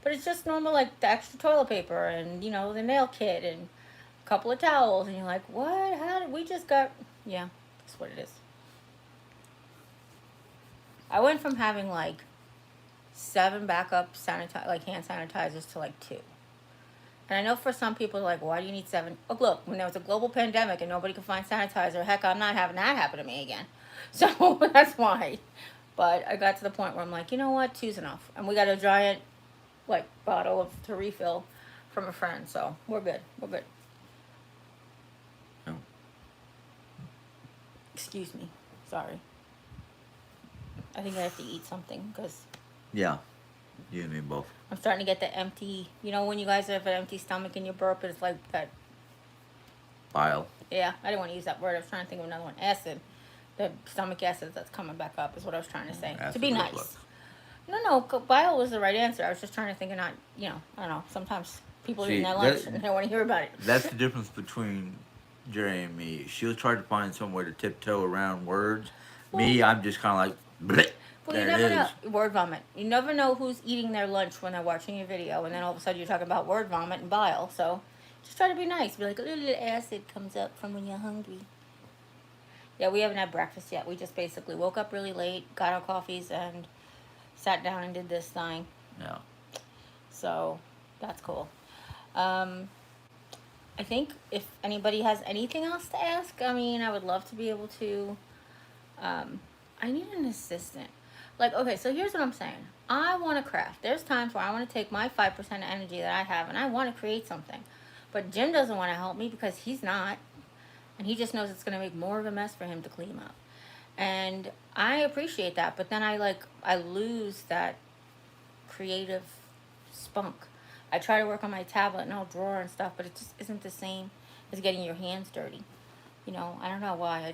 But it's just normal, like the extra toilet paper and the nail kit and a couple of towels, and you're like, what? How did we just got? Yeah, that's what it is. I went from having like 7 backup hand sanitizers to like 2. And I know for some people, like, why do you need 7? Oh, look, when there was a global pandemic and nobody could find sanitizer, heck, I'm not having that happen to me again. So that's why. But I got to the point where I'm like, you know what, 2's enough. And we got a giant, like, bottle to refill from a friend. So we're good. We're good. Oh. Excuse me. Sorry. I think I have to eat something because Yeah. You and me both. I'm starting to get the empty, when you guys have an empty stomach and you burp, it's like that. Bile. Yeah, I didn't want to use that word. I was trying to think of another one. Acid. The stomach acid that's coming back up is what I was trying to say. Acid To be reflux. nice. No, bile was the right answer. I was just trying to think of not, I don't know. Sometimes people are eating their lunch and they don't want to hear about it. That's the difference between Jerry and me. She'll try to find some way to tiptoe around words. Me, I'm just kind of like, bleh. Well, There you it never know. is. Word vomit. You never know who's eating their lunch when they're watching your video, and then all of a sudden you're talking about word vomit and bile. So just try to be nice. Be like, a little acid comes up from when you're hungry. Yeah, we haven't had breakfast yet. We just basically woke up really late, got our coffees, and sat down and did this thing. Yeah. So that's cool. I think if anybody has anything else to ask, I mean, I would love to be able to. I need an assistant. Like, okay, so here's what I'm saying. I want to craft. There's times where I want to take my 5% of energy that I have and I want to create something. But Jim doesn't want to help me because he's not. And he just knows it's going to make more of a mess for him to clean up. And I appreciate that. But then I lose that creative spunk. I try to work on my tablet and I'll draw and stuff, but it just isn't the same as getting your hands dirty. I don't know why.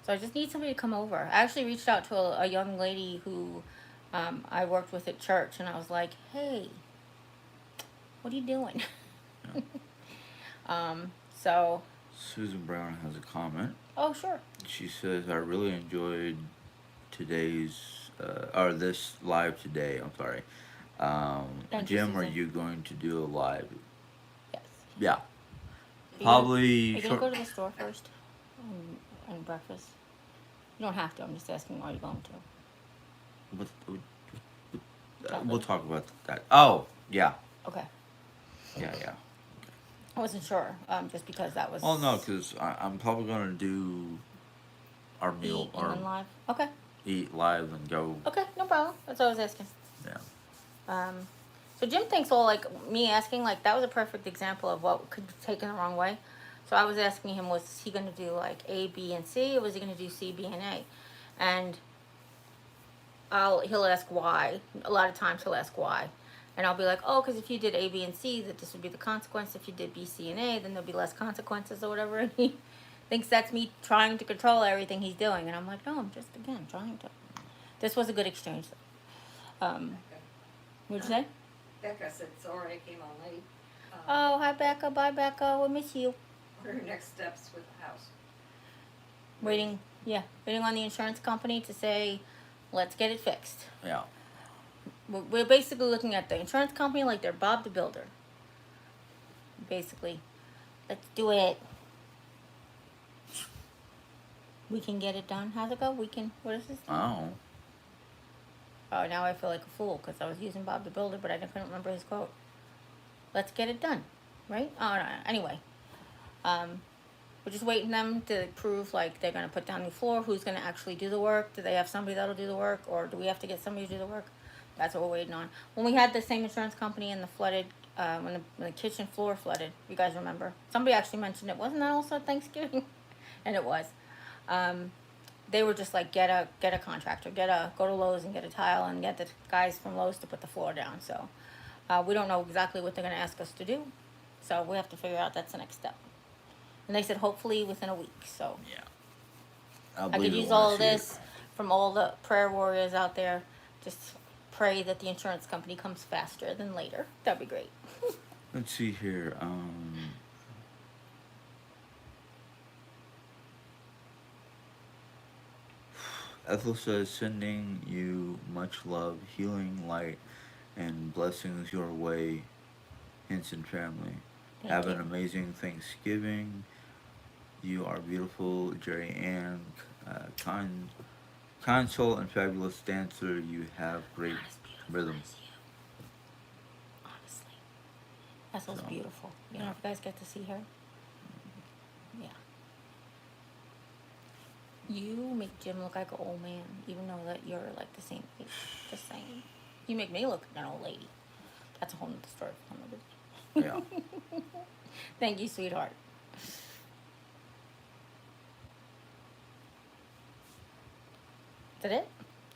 So I just need somebody to come over. I actually reached out to a young lady who I worked with at church, and I was like, hey, what are you doing? So. Susan Brown has a comment. Oh, sure. She says, I really enjoyed this live today. I'm sorry. Thank you, Jim, are Susan. you going to do a live? Yes. Yeah. Are you Probably. going to go to the store first and breakfast? You don't have to. I'm just asking why you're going to. We'll talk about that. Oh, yeah. Okay. Yeah. I wasn't sure, just because that was. Well, no, because I'm probably going to do our meal Eat and then live. Okay. eat live and go. Okay, no problem. That's what I was asking. Yeah. So Jim thinks, well, like me asking, like that was a perfect example of what could be taken the wrong way. So I was asking him, was he going to do like A, B, and C, or was he going to do C, B, and A? And he'll ask why. A lot of times he'll ask why. And I'll be like, oh, because if you did A, B, and C, that this would be the consequence. If you did B, C, and A, then there'll be less consequences or whatever. And he thinks that's me trying to control everything he's doing. And I'm like, no, I'm just, again, trying to. This was a good exchange. What'd you say? Becca said, sorry I came on late. Oh, hi, Becca. Bye, Becca. We'll miss you. What are her next steps with the house? Waiting on the insurance company to say, let's get it fixed. Yeah. we're basically looking at the insurance company like they're Bob the Builder. Basically, let's do it. We can get it done. How's it go? We can. What is this? Oh. Oh, now I feel like a fool because I was using Bob the Builder, but I couldn't remember his quote. Let's get it done, right? Oh, no. Anyway, we're just waiting them to prove like they're gonna put down the floor. Who's gonna actually do the work? Do they have somebody that'll do the work, or do we have to get somebody to do the work? That's what we're waiting on. When we had the same insurance company and the flooded, when the kitchen floor flooded, you guys remember? Somebody actually mentioned it. Wasn't that also Thanksgiving? And it was. They were just like, get a contractor, go to Lowe's and get a tile and get the guys from Lowe's to put the floor down. So we don't know exactly what they're going to ask us to do. So we have to figure out that's the next step. And they said hopefully within a week. So Yeah. I could use all of this from all the prayer warriors out there. Just pray that the insurance company comes faster than later. That'd be great. Let's see here. Ethel says, sending you much love, healing, light, and blessings your way, Henson family. Have an amazing Thanksgiving. You are beautiful, Jeri-Ann, kind soul and fabulous dancer. You have great rhythm. Honestly. Ethel's So, beautiful. You know if you guys get to see her? Yeah. You make Jim look like an old man, even though that you're like the same age. Just saying. You make me look like an old lady. That's a whole nother story for another day. Yeah. Thank you, sweetheart. Is that it?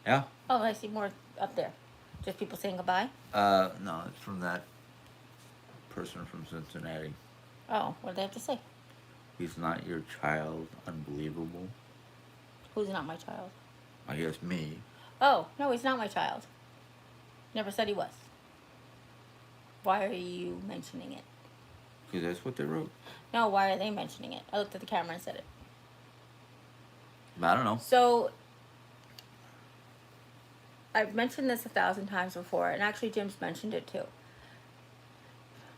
Yeah. Oh, I see more up there. Just people saying goodbye? No, it's from that person from Cincinnati. Oh, what do they have to say? He's not your child. Unbelievable. Who's not my child? I guess me. Oh, no, he's not my child. Never said he was. Why are you mentioning it? Because that's what they wrote. No, why are they mentioning it? I looked at the camera and said it. I don't know. So, I've mentioned this 1,000 times before, and actually Jim's mentioned it too.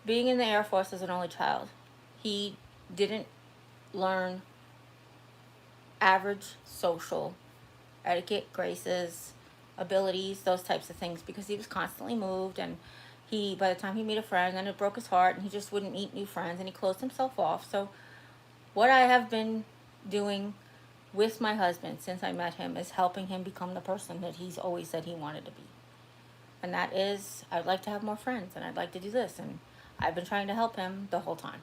Being in the Air Force as an only child, he didn't learn average social etiquette, graces, abilities, those types of things, because he was constantly moved, and by the time he made a friend, then it broke his heart, and he just wouldn't meet new friends, and he closed himself off. So what I have been doing with my husband since I met him is helping him become the person that he's always said he wanted to be. And that is, I'd like to have more friends, and I'd like to do this, and I've been trying to help him the whole time.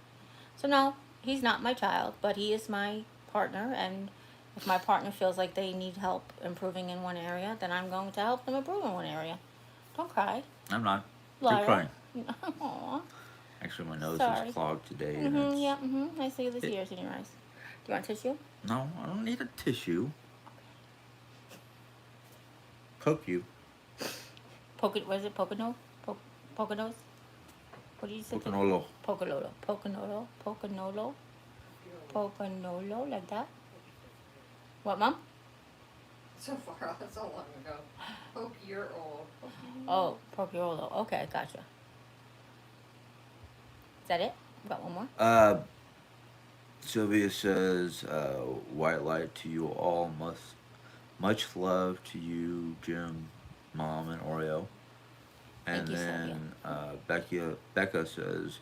So no, he's not my child, but he is my partner, and if my partner feels like they need help improving in one area, then I'm going to help them improve in one area. Don't cry. I'm not. Liar. You're crying. Aww. Actually, my nose Sorry. is clogged today. And Mm-hmm, it's, yeah, mm-hmm. I see the tears in your eyes. Do you want tissue? No, I don't need a tissue. Poke you. What is it? Pocono? Poconos? What did you say? Pocanolo. Pocololo. Poconolo. Poconolo. Poconolo, like that? What, Mom? So far, so long ago. Poke your old. Oh, Pociolo. Okay, gotcha. Is that it? Got one more? Sylvia says, white light to you all. Much love to you, Jim, Mom, and Oreo. And Thank you, then Becca says,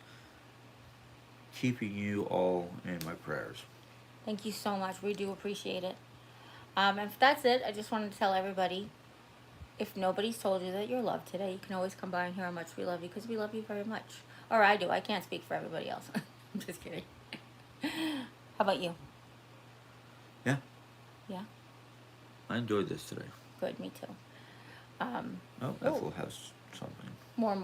keeping you all in my prayers. Thank you so much. We do appreciate it. And if that's it, I just wanted to tell everybody, if nobody's told you that you're loved today, you can always come by and hear how much we love you, because we love you very much. Or I do. I can't speak for everybody else. I'm just kidding. How about you? Yeah, Yeah? I enjoyed this today. Good, me too. Ethel has something. More.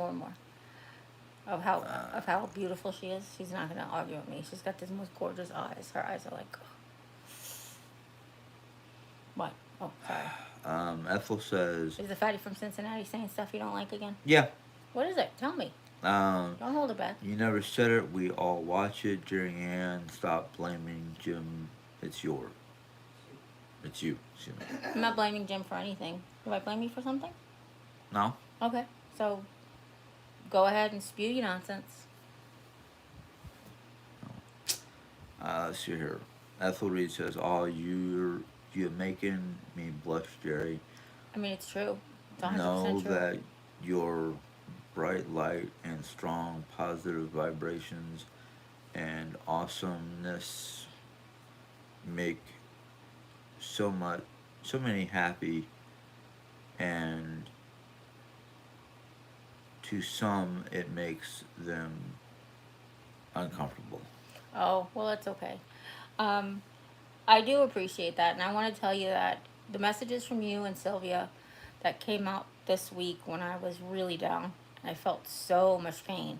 Of how beautiful she is. She's not gonna argue with me. She's got these most gorgeous eyes. Her eyes are like, what? Oh, sorry. Ethel says, Is the fatty from Cincinnati saying stuff you don't like again? yeah. What is it? Tell me. Don't hold it back. You never said it. We all watch it. Jeri-Ann, stop blaming Jim. It's you. I'm not blaming Jim for anything. Do I blame you for something? No. Okay, so go ahead and spew your nonsense. Let's see here. Ethel Reed says, "Oh, you're making me blush, Jerry. I mean, it's true. It's 100% Know true. that your bright light and strong positive vibrations and awesomeness make so much, so many happy, and to some it makes them uncomfortable." Oh, well, that's okay. Um, I do appreciate that, and I want to tell you that the messages from you and Sylvia that came out this week when I was really down and I felt so much pain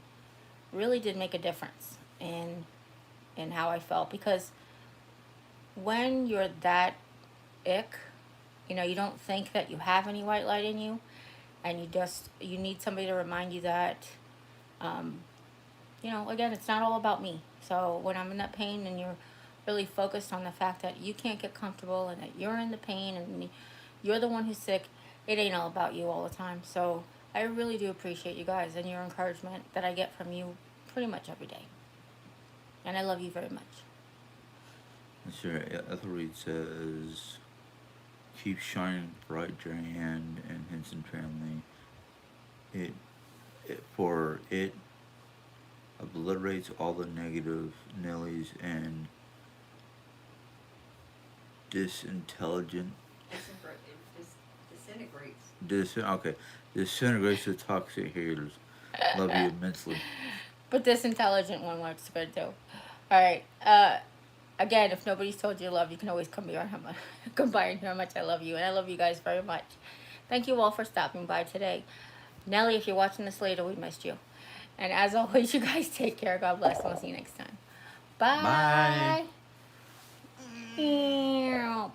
really did make a difference in how I felt, because when you're that ick, you don't think that you have any white light in you, and you need somebody to remind you that, um, again, it's not all about me. So when I'm in that pain and you're really focused on the fact that you can't get comfortable and that you're in the pain and you're the one who's sick, it ain't all about you all the time. So I really do appreciate you guys and your encouragement that I get from you pretty much every day. And I love you very much. Sure. Ethel Reed says, "Keep shining bright, Jeri-Ann and Henson family. For it obliterates all the negative Nellies and disintelligent okay, disintegrates the toxic haters. Love you immensely." But this intelligent one works good too. All right. Again, if nobody's told you love, you can always come by and hear how much I love you, and I love you guys very much. Thank you all for stopping by today. Nellie, if you're watching this later, we missed you. And as always, you guys take care. God bless, and we'll see you next time. Bye. Bye.